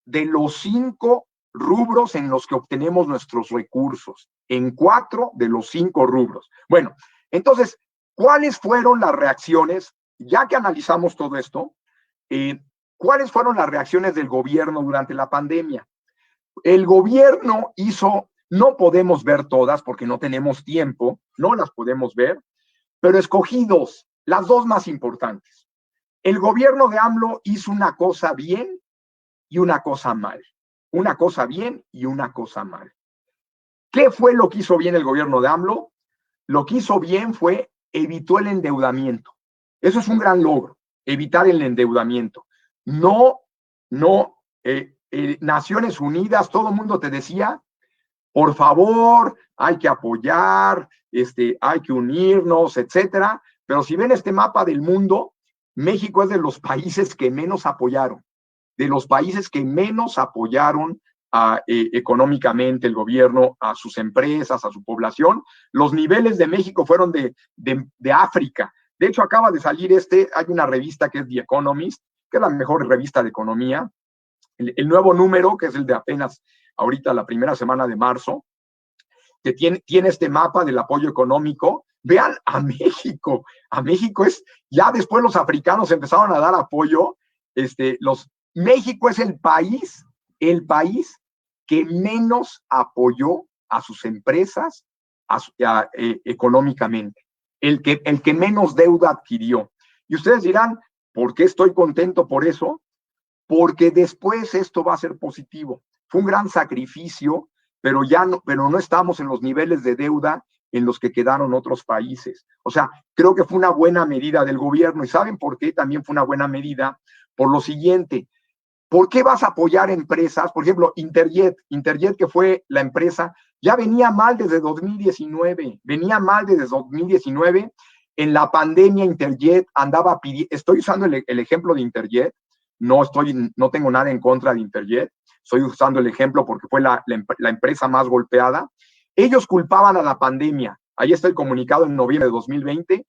de los 5 rubros en los que obtenemos nuestros recursos, en 4 de los 5 rubros. Bueno, entonces, ¿cuáles fueron las reacciones? Ya que analizamos todo esto, ¿cuáles fueron las reacciones del gobierno durante la pandemia? El gobierno hizo, no podemos ver todas porque no tenemos tiempo, no las podemos ver, pero escogí 2, las 2 más importantes. El gobierno de AMLO hizo una cosa bien y una cosa mal. Una cosa bien y una cosa mal. ¿Qué fue lo que hizo bien el gobierno de AMLO? Lo que hizo bien fue evitó el endeudamiento. Eso es un gran logro, evitar el endeudamiento. Naciones Unidas, todo el mundo te decía, por favor, hay que apoyar, hay que unirnos, etcétera. Pero si ven este mapa del mundo, México es de los países que menos apoyaron, económicamente el gobierno, a sus empresas, a su población. Los niveles de México fueron de África. De hecho, acaba de salir hay una revista que es The Economist, que es la mejor revista de economía. El nuevo número, que es el de apenas ahorita la primera semana de marzo, que tiene este mapa del apoyo económico. Vean a México. A México ya después los africanos empezaron a dar apoyo. México es el país que menos apoyó a sus empresas económicamente, el que menos deuda adquirió. Y ustedes dirán, ¿por qué estoy contento por eso? Porque después esto va a ser positivo. Fue un gran sacrificio, pero no estamos en los niveles de deuda en los que quedaron otros países. O sea, creo que fue una buena medida del gobierno. ¿Y saben por qué también fue una buena medida? Por lo siguiente, ¿por qué vas a apoyar empresas? Por ejemplo, Interjet, que fue la empresa, ya venía mal desde 2019. En la pandemia, Interjet andaba pidiendo, estoy usando el ejemplo de Interjet, no tengo nada en contra de Interjet, estoy usando el ejemplo porque fue la empresa más golpeada. Ellos culpaban a la pandemia. Ahí está el comunicado en noviembre de 2020.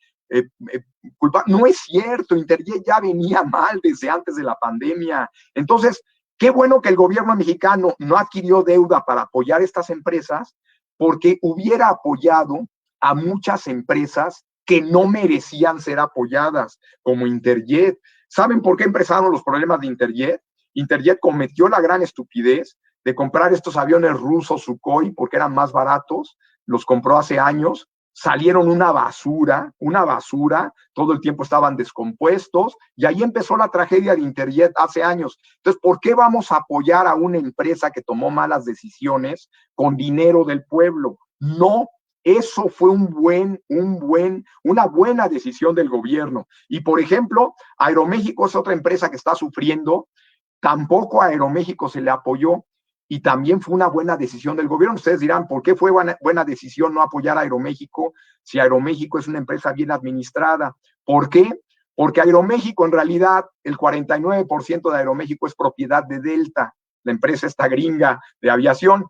No es cierto, Interjet ya venía mal desde antes de la pandemia. Entonces, qué bueno que el gobierno mexicano no adquirió deuda para apoyar estas empresas, porque hubiera apoyado a muchas empresas que no merecían ser apoyadas, como Interjet. ¿Saben por qué empezaron los problemas de Interjet? Interjet cometió la gran estupidez de comprar estos aviones rusos Sukhoi porque eran más baratos, los compró hace años, salieron una basura, todo el tiempo estaban descompuestos, y ahí empezó la tragedia de Interjet hace años. Entonces, ¿por qué vamos a apoyar a una empresa que tomó malas decisiones con dinero del pueblo? No. Eso fue una buena decisión del gobierno. Y, por ejemplo, Aeroméxico es otra empresa que está sufriendo. Tampoco a Aeroméxico se le apoyó y también fue una buena decisión del gobierno. Ustedes dirán, ¿por qué fue buena decisión no apoyar a Aeroméxico si Aeroméxico es una empresa bien administrada? ¿Por qué? Porque Aeroméxico, en realidad, el 49% de Aeroméxico es propiedad de Delta, la empresa esta gringa de aviación.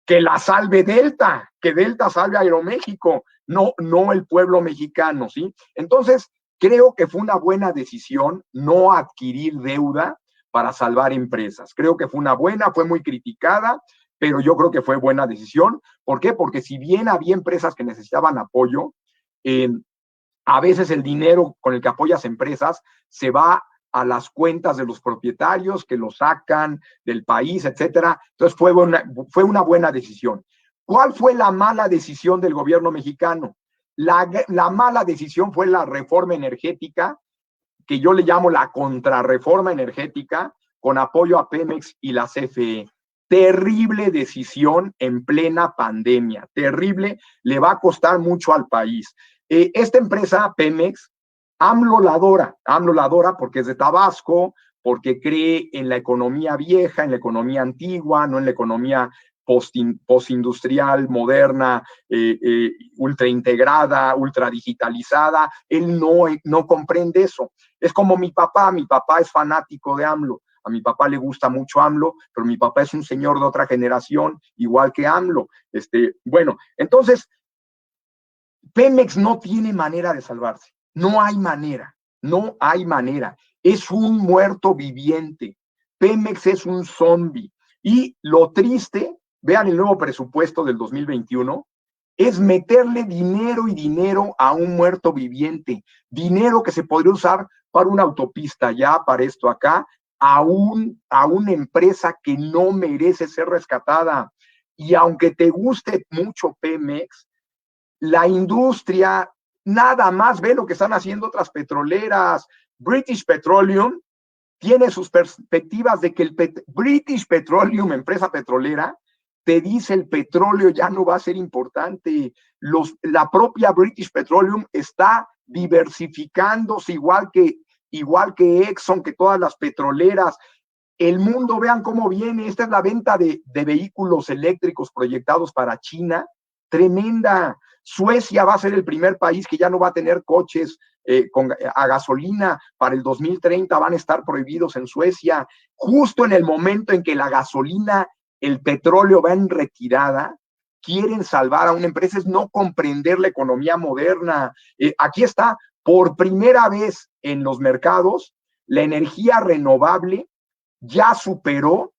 Que la salve Delta, que Delta salve a Aeroméxico, no el pueblo mexicano, ¿sí? Entonces, creo que fue una buena decisión no adquirir deuda para salvar empresas. Creo que fue fue muy criticada, pero yo creo que fue buena decisión. ¿Por qué? Porque si bien había empresas que necesitaban apoyo, a veces el dinero con el que apoyas empresas se va a las cuentas de los propietarios que lo sacan del país, etcétera. Entonces fue una buena decisión. ¿Cuál fue la mala decisión del gobierno mexicano? La mala decisión fue la reforma energética, que yo le llamo la contrarreforma energética, con apoyo a Pemex y la CFE. Terrible decisión en plena pandemia, terrible, le va a costar mucho al país. Esta empresa, Pemex, AMLO la adora porque es de Tabasco, porque cree en la economía vieja, en la economía antigua, no en la economía postindustrial, moderna, ultra integrada, ultra digitalizada. Él no comprende eso. Es como mi papá es fanático de AMLO. A mi papá le gusta mucho AMLO, pero mi papá es un señor de otra generación, igual que AMLO. Bueno, entonces, Pemex no tiene manera de salvarse. No hay manera. Es un muerto viviente. Pemex es un zombie. Y lo triste, vean el nuevo presupuesto del 2021, es meterle dinero a un muerto viviente. Dinero que se podría usar para una autopista ya, para esto acá, a una empresa que no merece ser rescatada. Y aunque te guste mucho Pemex, la industria nada más ve lo que están haciendo otras petroleras. British Petroleum tiene sus perspectivas de que British Petroleum, empresa petrolera, te dice el petróleo ya no va a ser importante. La propia British Petroleum está diversificándose igual que Exxon, que todas las petroleras. El mundo, vean cómo viene. Esta es la venta de vehículos eléctricos proyectados para China. Tremenda. Suecia va a ser el primer país que ya no va a tener coches a gasolina. Para el 2030 van a estar prohibidos en Suecia. Justo en el momento en que la gasolina, el petróleo va en retirada, quieren salvar a una empresa. Es no comprender la economía moderna. Aquí está, por primera vez en los mercados, la energía renovable ya superó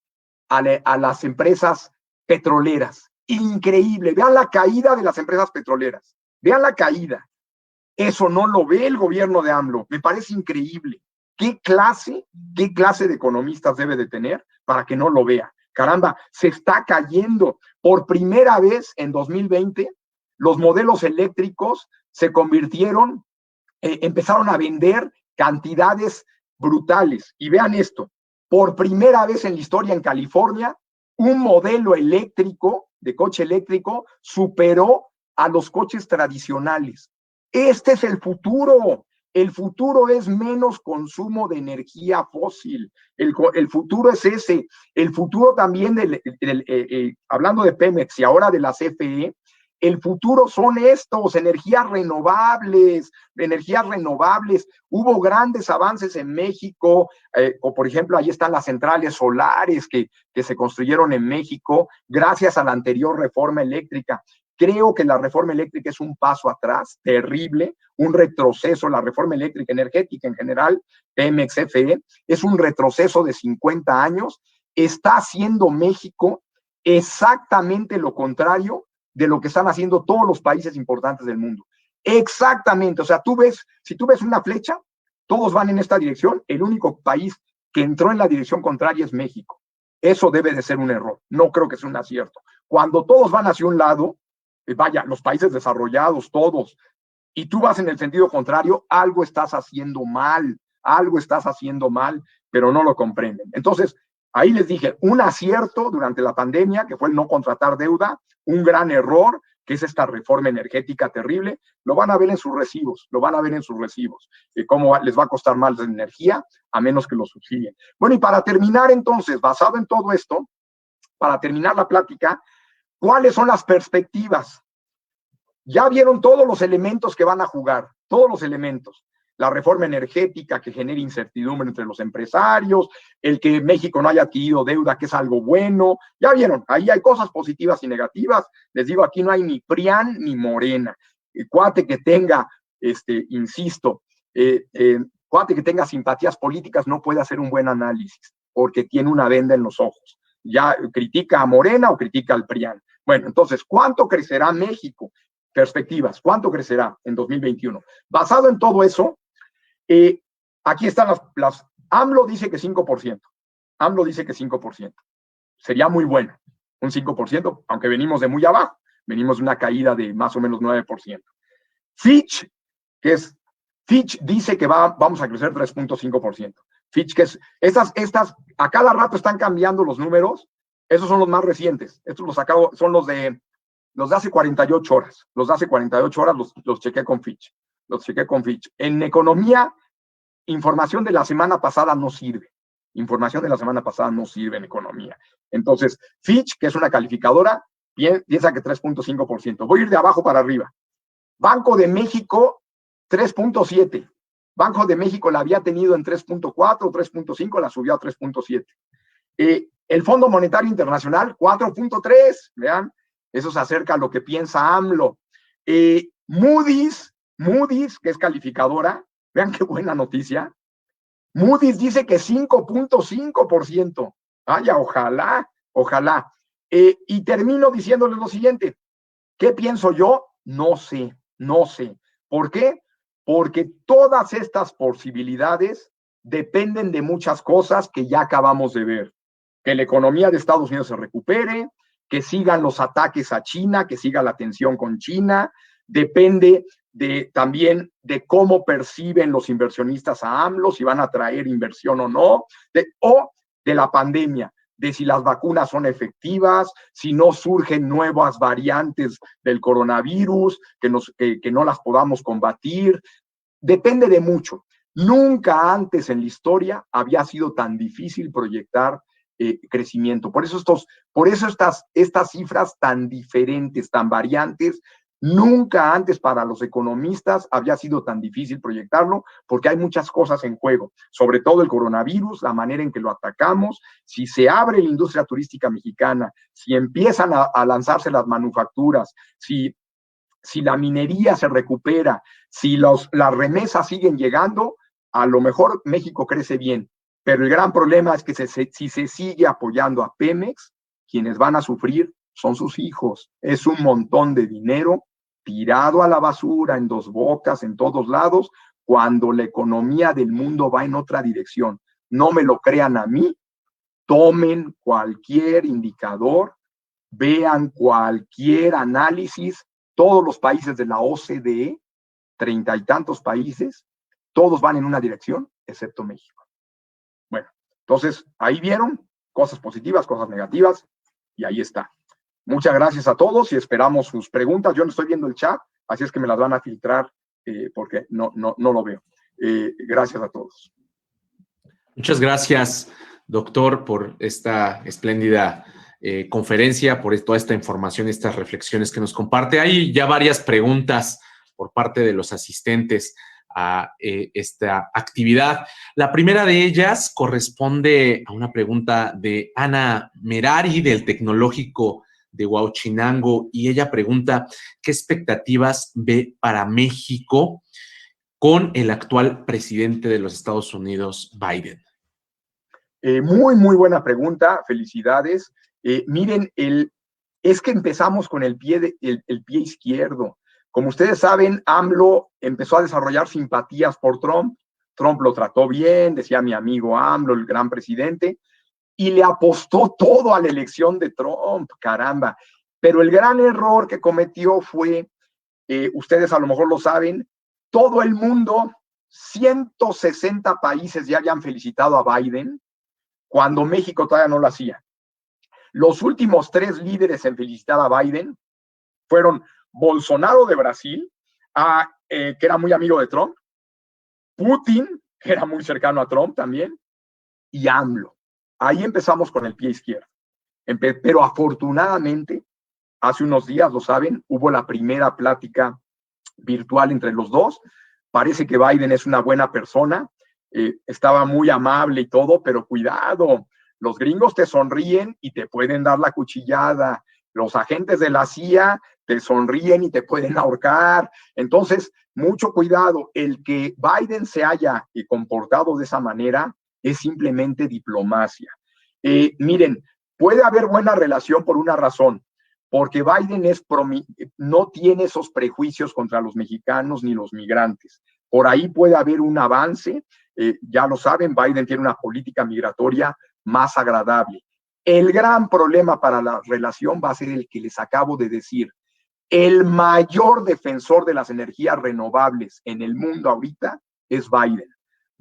a las empresas petroleras. Increíble. Vean la caída de las empresas petroleras. Vean la caída. Eso no lo ve el gobierno de AMLO. Me parece increíble. ¿Qué clase de economistas debe de tener para que no lo vea? Caramba, se está cayendo. Por primera vez en 2020, los modelos eléctricos se convirtieron, empezaron a vender cantidades brutales. Y vean esto. Por primera vez en la historia en California, un modelo eléctrico, de coche eléctrico, superó a los coches tradicionales. Este es el futuro. El futuro es menos consumo de energía fósil. El futuro es ese. El futuro también, hablando de Pemex y ahora de la CFE, el futuro son estos, energías renovables. Hubo grandes avances en México, o por ejemplo, ahí están las centrales solares que se construyeron en México gracias a la anterior reforma eléctrica. Creo que la reforma eléctrica es un paso atrás, terrible, un retroceso. La reforma eléctrica energética en general, Pemex, CFE, es un retroceso de 50 años. Está haciendo México exactamente lo contrario de lo que están haciendo todos los países importantes del mundo. Exactamente. O sea, si tú ves una flecha, todos van en esta dirección. El único país que entró en la dirección contraria es México. Eso debe de ser un error. No creo que sea un acierto. Cuando todos van hacia un lado, vaya, los países desarrollados, todos, y tú vas en el sentido contrario, algo estás haciendo mal, pero no lo comprenden. Entonces, ahí les dije, un acierto durante la pandemia, que fue el no contratar deuda, un gran error, que es esta reforma energética terrible. Lo van a ver en sus recibos, cómo les va a costar más la energía, a menos que lo subsidien. Bueno, y para terminar entonces, basado en todo esto, para terminar la plática, ¿cuáles son las perspectivas? Ya vieron todos los elementos que van a jugar, todos los elementos. La reforma energética que genera incertidumbre entre los empresarios, el que México no haya adquirido deuda, que es algo bueno. Ya vieron, ahí hay cosas positivas y negativas. Les digo, aquí no hay ni PRIAN ni Morena. Cuate que tenga, insisto, cuate que tenga simpatías políticas no puede hacer un buen análisis, porque tiene una venda en los ojos. Ya critica a Morena o critica al PRIAN. Bueno, entonces, ¿cuánto crecerá México? Perspectivas, ¿cuánto crecerá en 2021? Basado en todo eso, aquí están las AMLO dice que 5%. AMLO dice que 5%. Sería muy bueno, un 5%, aunque venimos de muy abajo. Venimos de una caída de más o menos 9%. Fitch dice que vamos a crecer 3.5%. Fitch, que es, estas, a cada rato están cambiando los números. Esos son los más recientes. Estos los acabo, son los de hace 48 horas. Los de hace 48 horas los chequé con Fitch. En economía, información de la semana pasada no sirve. En economía. Entonces, Fitch, que es una calificadora, piensa que 3.5%. Voy a ir de abajo para arriba. Banco de México, 3.7%. Banco de México la había tenido en 3.4 o 3.5, la subió a 3.7. El Fondo Monetario Internacional, 4.3, vean, eso se acerca a lo que piensa AMLO. Moody's, que es calificadora, vean qué buena noticia. Moody's dice que 5.5%. Vaya, ojalá. Y termino diciéndoles lo siguiente. ¿Qué pienso yo? No sé. ¿Por qué? Porque todas estas posibilidades dependen de muchas cosas que ya acabamos de ver. Que la economía de Estados Unidos se recupere, que sigan los ataques a China, que siga la tensión con China. Depende también de cómo perciben los inversionistas a AMLO, si van a traer inversión o no, o de la pandemia, de si las vacunas son efectivas, si no surgen nuevas variantes del coronavirus, que no las podamos combatir. depende de mucho. Nunca antes en la historia había sido tan difícil proyectar crecimiento. Por eso estas cifras tan diferentes, tan variantes, nunca antes para los economistas había sido tan difícil proyectarlo, porque hay muchas cosas en juego, sobre todo el coronavirus, la manera en que lo atacamos, si se abre la industria turística mexicana, si empiezan a lanzarse las manufacturas, si la minería se recupera, si las remesas siguen llegando, a lo mejor México crece bien. Pero el gran problema es que si se sigue apoyando a Pemex, quienes van a sufrir son sus hijos. Es un montón de dinero tirado a la basura, en Dos Bocas, en todos lados, cuando la economía del mundo va en otra dirección. No me lo crean a mí, tomen cualquier indicador, vean cualquier análisis, todos los países de la OCDE, 30 y tantos países, todos van en una dirección, excepto México. Bueno, entonces ahí vieron cosas positivas, cosas negativas, y ahí está. Muchas gracias a todos y esperamos sus preguntas. Yo no estoy viendo el chat, así es que me las van a filtrar porque no lo veo. Gracias a todos. Muchas gracias, doctor, por esta espléndida conferencia, por toda esta información, estas reflexiones que nos comparte. Hay ya varias preguntas por parte de los asistentes a esta actividad. La primera de ellas corresponde a una pregunta de Ana Merari del Tecnológico de Huauchinango y ella pregunta ¿qué expectativas ve para México con el actual presidente de los Estados Unidos, Biden? Muy buena pregunta, felicidades. Miren, es que empezamos con el pie izquierdo. Como ustedes saben, AMLO empezó a desarrollar simpatías por Trump. Trump lo trató bien, decía mi amigo AMLO, el gran presidente, y le apostó todo a la elección de Trump, caramba. Pero el gran error que cometió fue, ustedes a lo mejor lo saben, todo el mundo, 160 países ya habían felicitado a Biden, cuando México todavía no lo hacía. Los últimos 3 líderes en felicitar a Biden fueron Bolsonaro de Brasil, que era muy amigo de Trump, Putin, que era muy cercano a Trump también, y AMLO. Ahí empezamos con el pie izquierdo. Pero afortunadamente, hace unos días, lo saben, hubo la primera plática virtual entre los dos. Parece que Biden es una buena persona, estaba muy amable y todo, pero cuidado, los gringos te sonríen y te pueden dar la cuchillada, los agentes de la CIA te sonríen y te pueden ahorcar, entonces mucho cuidado. El que Biden se haya comportado de esa manera es simplemente diplomacia. Miren, puede haber buena relación por una razón, porque Biden no tiene esos prejuicios contra los mexicanos ni los migrantes. Por ahí puede haber un avance. Ya lo saben, Biden tiene una política migratoria más agradable. El gran problema para la relación va a ser el que les acabo de decir. El mayor defensor de las energías renovables en el mundo ahorita es Biden.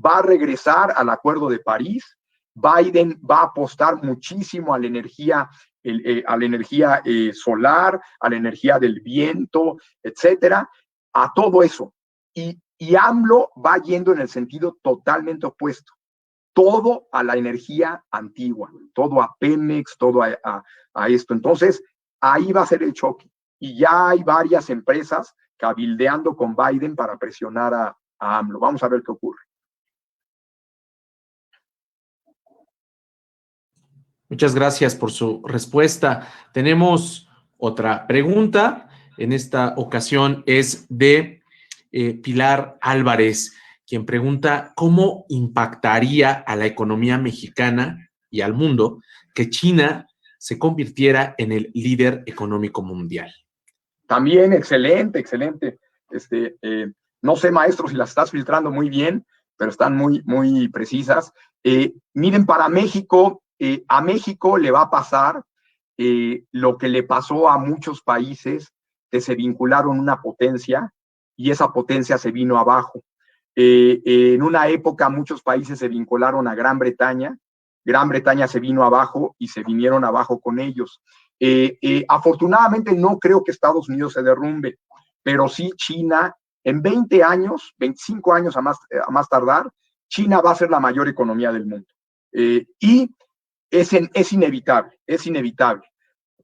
Va a regresar al Acuerdo de París. Biden va a apostar muchísimo a la energía solar, a la energía del viento, etcétera, a todo eso. Y AMLO va yendo en el sentido totalmente opuesto. Todo a la energía antigua, todo a Pemex, todo a esto. Entonces, ahí va a ser el choque. Y ya hay varias empresas cabildeando con Biden para presionar a AMLO. Vamos a ver qué ocurre. Muchas gracias por su respuesta. Tenemos otra pregunta. En esta ocasión es de Pilar Álvarez, quien pregunta cómo impactaría a la economía mexicana y al mundo que China se convirtiera en el líder económico mundial. También, excelente. No sé, maestro, si las estás filtrando muy bien, pero están muy precisas. Miren, para México, a México le va a pasar lo que le pasó a muchos países que se vincularon a una potencia y esa potencia se vino abajo. En una época muchos países se vincularon a Gran Bretaña se vino abajo y se vinieron abajo con ellos. Afortunadamente no creo que Estados Unidos se derrumbe, pero sí China En 20 años, 25 años a más tardar, China va a ser la mayor economía del mundo. Y es inevitable, es inevitable.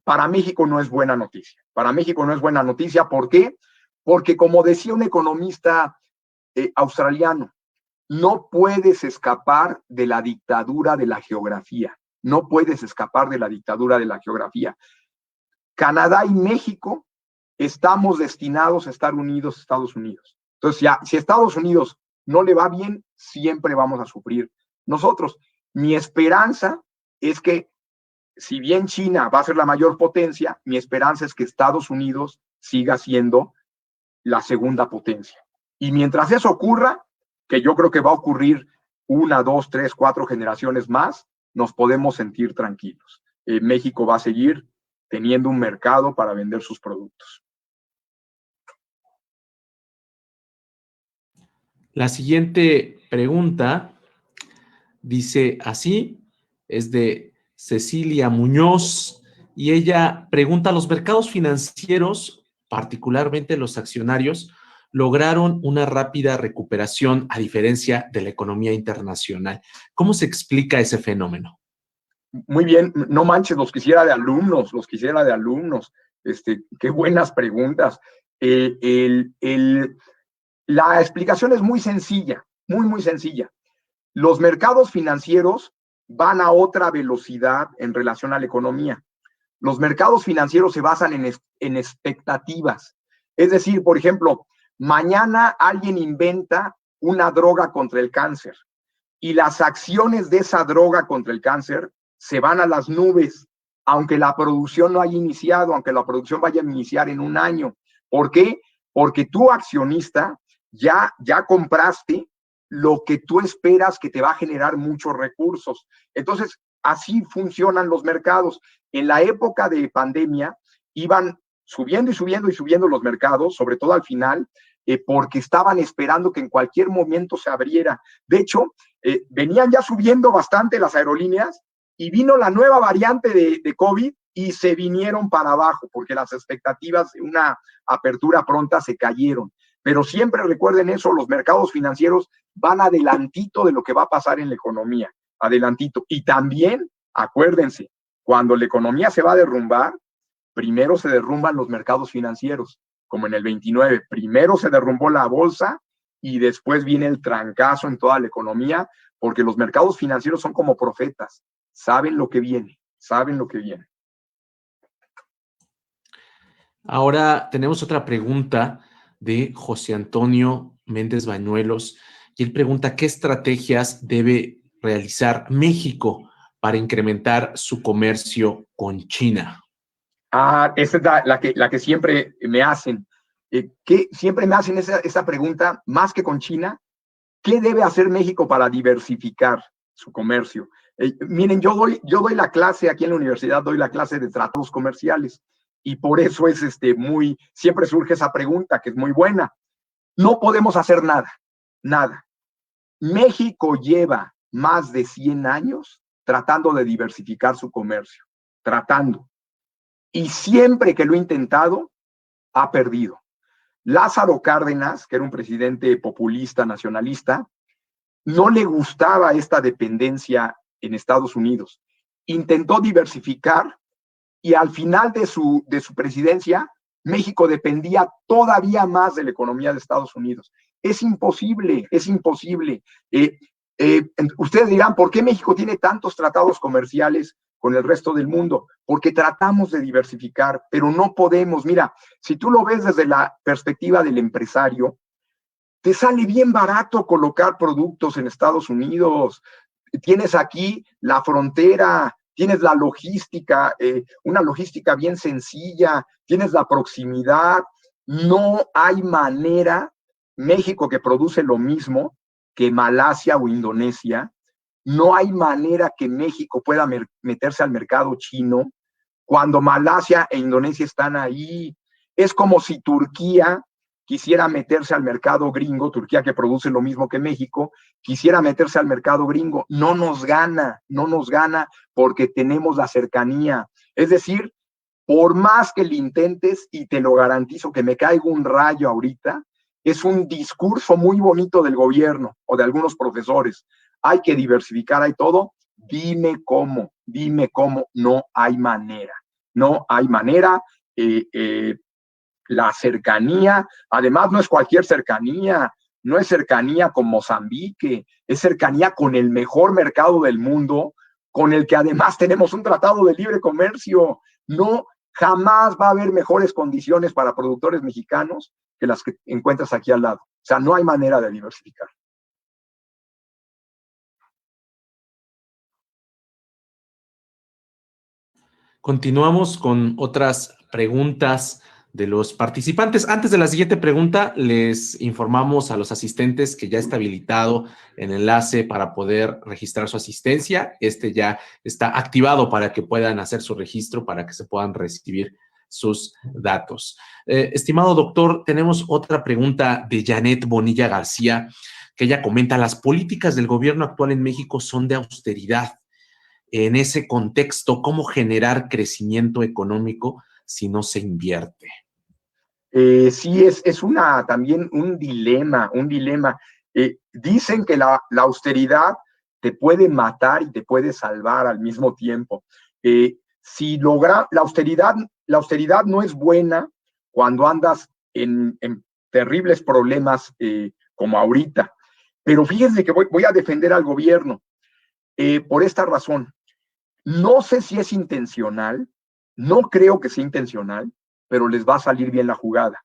Para México no es buena noticia. Para México no es buena noticia. ¿Por qué? Porque, como decía un economista australiano, no puedes escapar de la dictadura de la geografía. No puedes escapar de la dictadura de la geografía. Canadá y México estamos destinados a estar unidos a Estados Unidos. Entonces, ya, si a Estados Unidos no le va bien, siempre vamos a sufrir nosotros. Mi esperanza es que, si bien China va a ser la mayor potencia, mi esperanza es que Estados Unidos siga siendo la segunda potencia. Y mientras eso ocurra, que yo creo que va a ocurrir 1, 2, 3, 4 generaciones más, nos podemos sentir tranquilos. México va a seguir teniendo un mercado para vender sus productos. La siguiente pregunta dice así, es de Cecilia Muñoz, y ella pregunta: ¿los mercados financieros, particularmente los accionarios, lograron una rápida recuperación a diferencia de la economía internacional? ¿Cómo se explica ese fenómeno? Muy bien, no manches, los quisiera de alumnos. Qué buenas preguntas. La explicación es muy sencilla, muy sencilla. Los mercados financieros van a otra velocidad en relación a la economía. Los mercados financieros se basan en expectativas. Es decir, por ejemplo, mañana alguien inventa una droga contra el cáncer y las acciones de esa droga contra el cáncer se van a las nubes, aunque la producción no haya iniciado, aunque la producción vaya a iniciar en un año. ¿Por qué? Porque tú, accionista, ya compraste lo que tú esperas que te va a generar muchos recursos. Entonces, así funcionan los mercados. En la época de pandemia iban subiendo y subiendo y subiendo los mercados, sobre todo al final, porque estaban esperando que en cualquier momento se abriera. De hecho, venían ya subiendo bastante las aerolíneas y vino la nueva variante de COVID y se vinieron para abajo porque las expectativas de una apertura pronta se cayeron. Pero siempre recuerden eso, los mercados financieros van adelantito de lo que va a pasar en la economía, adelantito. Y también, acuérdense, cuando la economía se va a derrumbar, primero se derrumban los mercados financieros, como en el 29. Primero se derrumbó la bolsa y después viene el trancazo en toda la economía, porque los mercados financieros son como profetas, saben lo que viene, saben lo que viene. Ahora tenemos otra pregunta de José Antonio Méndez Bañuelos, y él pregunta: ¿qué estrategias debe realizar México para incrementar su comercio con China? Esa es la que siempre me hacen. Siempre me hacen esa pregunta, más que con China, ¿qué debe hacer México para diversificar su comercio? Miren, yo doy la clase aquí en la universidad, doy la clase de tratados comerciales, y por eso es siempre surge esa pregunta, que es muy buena. No podemos hacer nada. México lleva más de 100 años tratando de diversificar su comercio, tratando. Y siempre que lo ha intentado, ha perdido. Lázaro Cárdenas, que era un presidente populista, nacionalista, no le gustaba esta dependencia en Estados Unidos. Intentó diversificar y al final de su presidencia, México dependía todavía más de la economía de Estados Unidos. Es imposible, es imposible. Ustedes dirán, ¿por qué México tiene tantos tratados comerciales con el resto del mundo? Porque tratamos de diversificar, pero no podemos. Mira, si tú lo ves desde la perspectiva del empresario, te sale bien barato colocar productos en Estados Unidos. Tienes aquí la frontera, tienes la logística, una logística bien sencilla, tienes la proximidad. No hay manera, México, que produce lo mismo que Malasia o Indonesia, no hay manera que México pueda meterse al mercado chino cuando Malasia e Indonesia están ahí. Es como si Turquía quisiera meterse al mercado gringo, Turquía, que produce lo mismo que México, quisiera meterse al mercado gringo. No nos gana porque tenemos la cercanía. Es decir, por más que le intentes, y te lo garantizo que me caiga un rayo ahorita, es un discurso muy bonito del gobierno o de algunos profesores. Hay que diversificar, hay todo. Dime cómo, no hay manera. No hay manera. La cercanía, además no es cualquier cercanía, no es cercanía con Mozambique, es cercanía con el mejor mercado del mundo, con el que además tenemos un tratado de libre comercio. No, jamás va a haber mejores condiciones para productores mexicanos que las que encuentras aquí al lado. O sea, no hay manera de diversificar. Continuamos con otras preguntas de los participantes. Antes de la siguiente pregunta, les informamos a los asistentes que ya está habilitado el enlace para poder registrar su asistencia. Este ya está activado para que puedan hacer su registro, para que se puedan recibir sus datos. Estimado doctor, tenemos otra pregunta de Janet Bonilla García, que ella comenta: las políticas del gobierno actual en México son de austeridad. En ese contexto, ¿cómo generar crecimiento económico si no se invierte? Sí, es también un dilema, un dilema. Dicen que la austeridad te puede matar y te puede salvar al mismo tiempo. Si logra, la austeridad no es buena cuando andas en terribles problemas como ahorita. Pero fíjense que voy a defender al gobierno por esta razón. No sé si es intencional, no creo que sea intencional, pero les va a salir bien la jugada.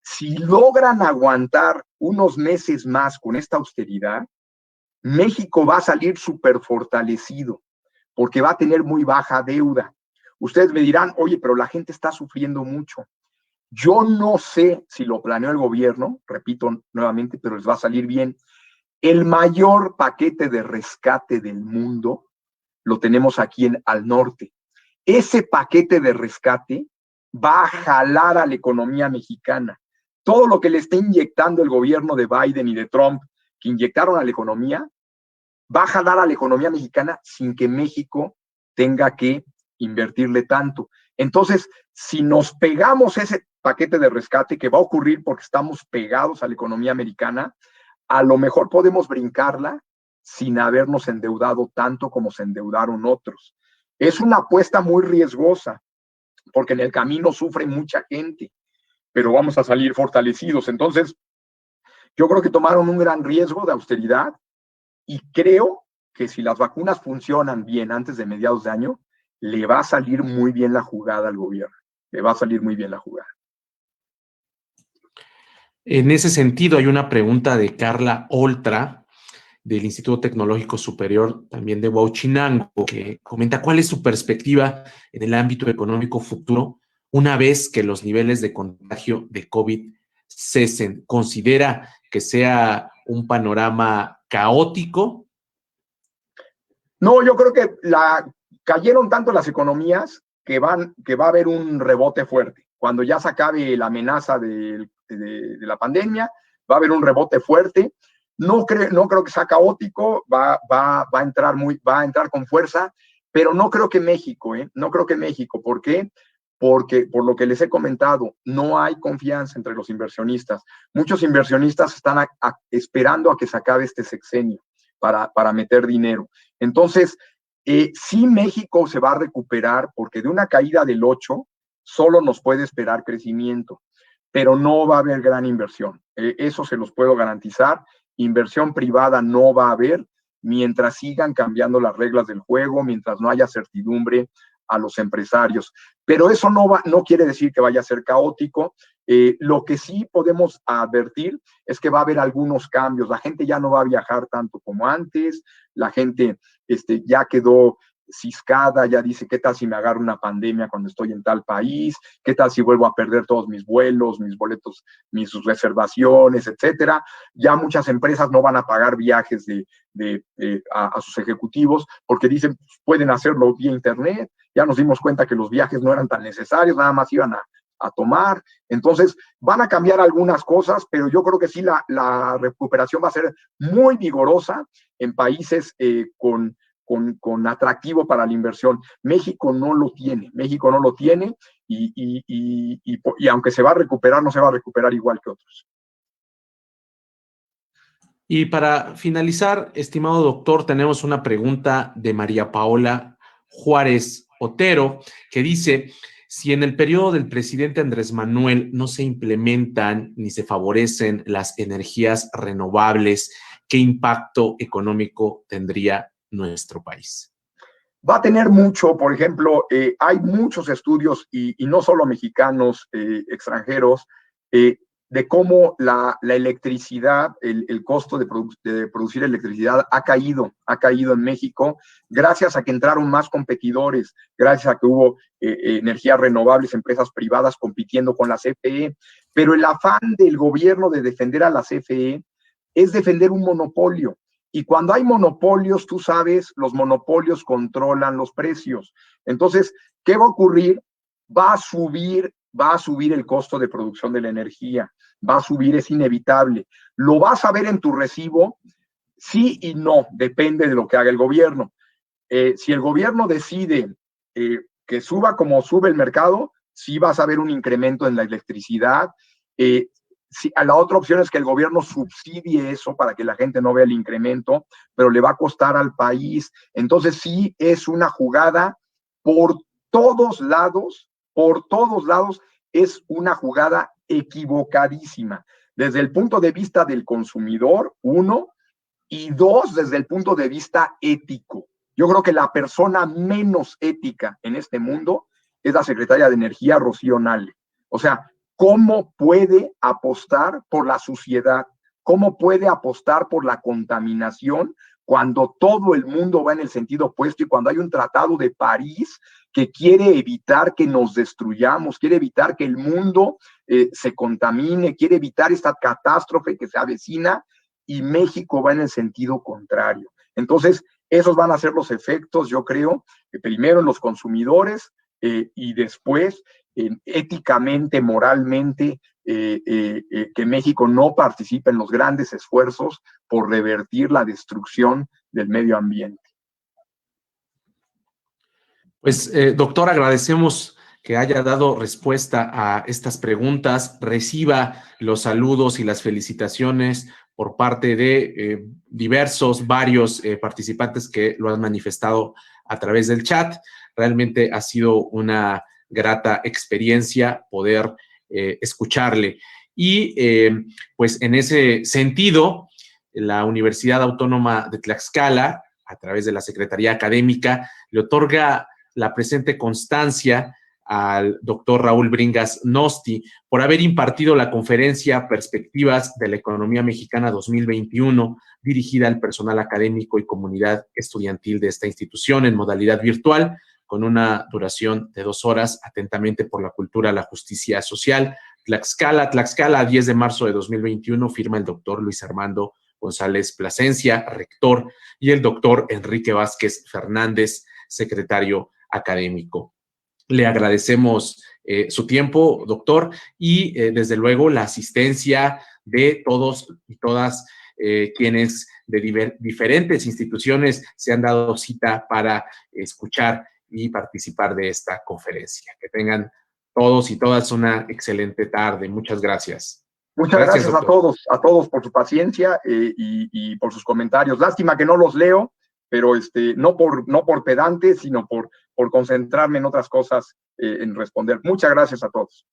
Si logran aguantar unos meses más con esta austeridad, México va a salir súper fortalecido, porque va a tener muy baja deuda. Ustedes me dirán, oye, pero la gente está sufriendo mucho. Yo no sé si lo planeó el gobierno, repito nuevamente, pero les va a salir bien. El mayor paquete de rescate del mundo lo tenemos aquí al norte. Ese paquete de rescate va a jalar a la economía mexicana. Todo lo que le está inyectando el gobierno de Biden y de Trump, que inyectaron a la economía, va a jalar a la economía mexicana sin que México tenga que invertirle tanto. Entonces, si nos pegamos ese paquete de rescate, que va a ocurrir porque estamos pegados a la economía americana, a lo mejor podemos brincarla sin habernos endeudado tanto como se endeudaron otros. Es una apuesta muy riesgosa, porque en el camino sufre mucha gente, pero vamos a salir fortalecidos. Entonces, yo creo que tomaron un gran riesgo de austeridad y creo que si las vacunas funcionan bien antes de mediados de año, le va a salir muy bien la jugada al gobierno. Le va a salir muy bien la jugada. En ese sentido, hay una pregunta de Carla Oltra, del Instituto Tecnológico Superior, también de Huauchinango, que comenta cuál es su perspectiva en el ámbito económico futuro una vez que los niveles de contagio de COVID cesen. ¿Considera que sea un panorama caótico? No, yo creo que cayeron tanto las economías que va a haber un rebote fuerte. Cuando ya se acabe la amenaza de la pandemia, va a haber un rebote fuerte. No creo que sea caótico, va a entrar con fuerza, pero no creo que México, no creo que México. ¿Por qué? Porque, por lo que les he comentado, no hay confianza entre los inversionistas. Muchos inversionistas están esperando a que se acabe este sexenio para meter dinero. Entonces, sí México se va a recuperar, porque de una caída del 8 solo nos puede esperar crecimiento, pero no va a haber gran inversión. Eso se los puedo garantizar. Inversión privada no va a haber mientras sigan cambiando las reglas del juego, mientras no haya certidumbre a los empresarios. Pero eso no quiere decir que vaya a ser caótico. Lo que sí podemos advertir es que va a haber algunos cambios. La gente ya no va a viajar tanto como antes, la gente ya quedó ciscada, ya dice, ¿qué tal si me agarro una pandemia cuando estoy en tal país? ¿Qué tal si vuelvo a perder todos mis vuelos, mis boletos, mis reservaciones, etcétera? Ya muchas empresas no van a pagar viajes a sus ejecutivos porque dicen, pues, pueden hacerlo vía internet. Ya nos dimos cuenta que los viajes no eran tan necesarios, nada más iban a tomar. Entonces, van a cambiar algunas cosas, pero yo creo que sí la recuperación va a ser muy vigorosa en países con atractivo para la inversión. México no lo tiene y aunque se va a recuperar, no se va a recuperar igual que otros. Y para finalizar, estimado doctor, tenemos una pregunta de María Paola Juárez Otero, que dice, si en el periodo del presidente Andrés Manuel no se implementan ni se favorecen las energías renovables, ¿qué impacto económico tendría nuestro país? Va a tener mucho, por ejemplo, hay muchos estudios, y no solo mexicanos, extranjeros, de cómo la electricidad, el costo de producir electricidad ha caído en México, gracias a que entraron más competidores, gracias a que hubo energías renovables, empresas privadas compitiendo con la CFE, pero el afán del gobierno de defender a la CFE es defender un monopolio. Y cuando hay monopolios, tú sabes, los monopolios controlan los precios. Entonces, ¿qué va a ocurrir? Va a subir el costo de producción de la energía, va a subir, es inevitable. Lo vas a ver en tu recibo, sí y no, depende de lo que haga el gobierno. Si el gobierno decide que suba como sube el mercado, sí vas a ver un incremento en la electricidad. Sí, la otra opción es que el gobierno subsidie eso para que la gente no vea el incremento, pero le va a costar al país. Entonces sí es una jugada por todos lados es una jugada equivocadísima. Desde el punto de vista del consumidor, uno, y dos, desde el punto de vista ético. Yo creo que la persona menos ética en este mundo es la secretaria de Energía, Rocío Nale. O sea, ¿cómo puede apostar por la suciedad? ¿Cómo puede apostar por la contaminación cuando todo el mundo va en el sentido opuesto y cuando hay un tratado de París que quiere evitar que nos destruyamos, quiere evitar que el mundo se contamine, quiere evitar esta catástrofe que se avecina, y México va en el sentido contrario? Entonces, esos van a ser los efectos, yo creo, primero en los consumidores y después éticamente, moralmente, que México no participe en los grandes esfuerzos por revertir la destrucción del medio ambiente. Pues, doctor, agradecemos que haya dado respuesta a estas preguntas. Reciba los saludos y las felicitaciones por parte de varios participantes que lo han manifestado a través del chat. Realmente ha sido una grata experiencia poder escucharle. Y pues en ese sentido, la Universidad Autónoma de Tlaxcala, a través de la Secretaría Académica, le otorga la presente constancia al doctor Raúl Bringas Nosti por haber impartido la conferencia Perspectivas de la Economía Mexicana 2021, dirigida al personal académico y comunidad estudiantil de esta institución en modalidad virtual, con una duración de 2 horas, atentamente por la cultura, la justicia social. Tlaxcala, 10 de marzo de 2021, firma el doctor Luis Armando González Plasencia, rector, y el doctor Enrique Vázquez Fernández, secretario académico. Le agradecemos su tiempo, doctor, y desde luego la asistencia de todos y todas quienes de diferentes instituciones se han dado cita para escuchar y participar de esta conferencia. Que tengan todos y todas una excelente tarde. Muchas gracias. Muchas gracias a todos por su paciencia y por sus comentarios. Lástima que no los leo, pero no por pedante, sino por concentrarme en otras cosas en responder. Muchas gracias a todos.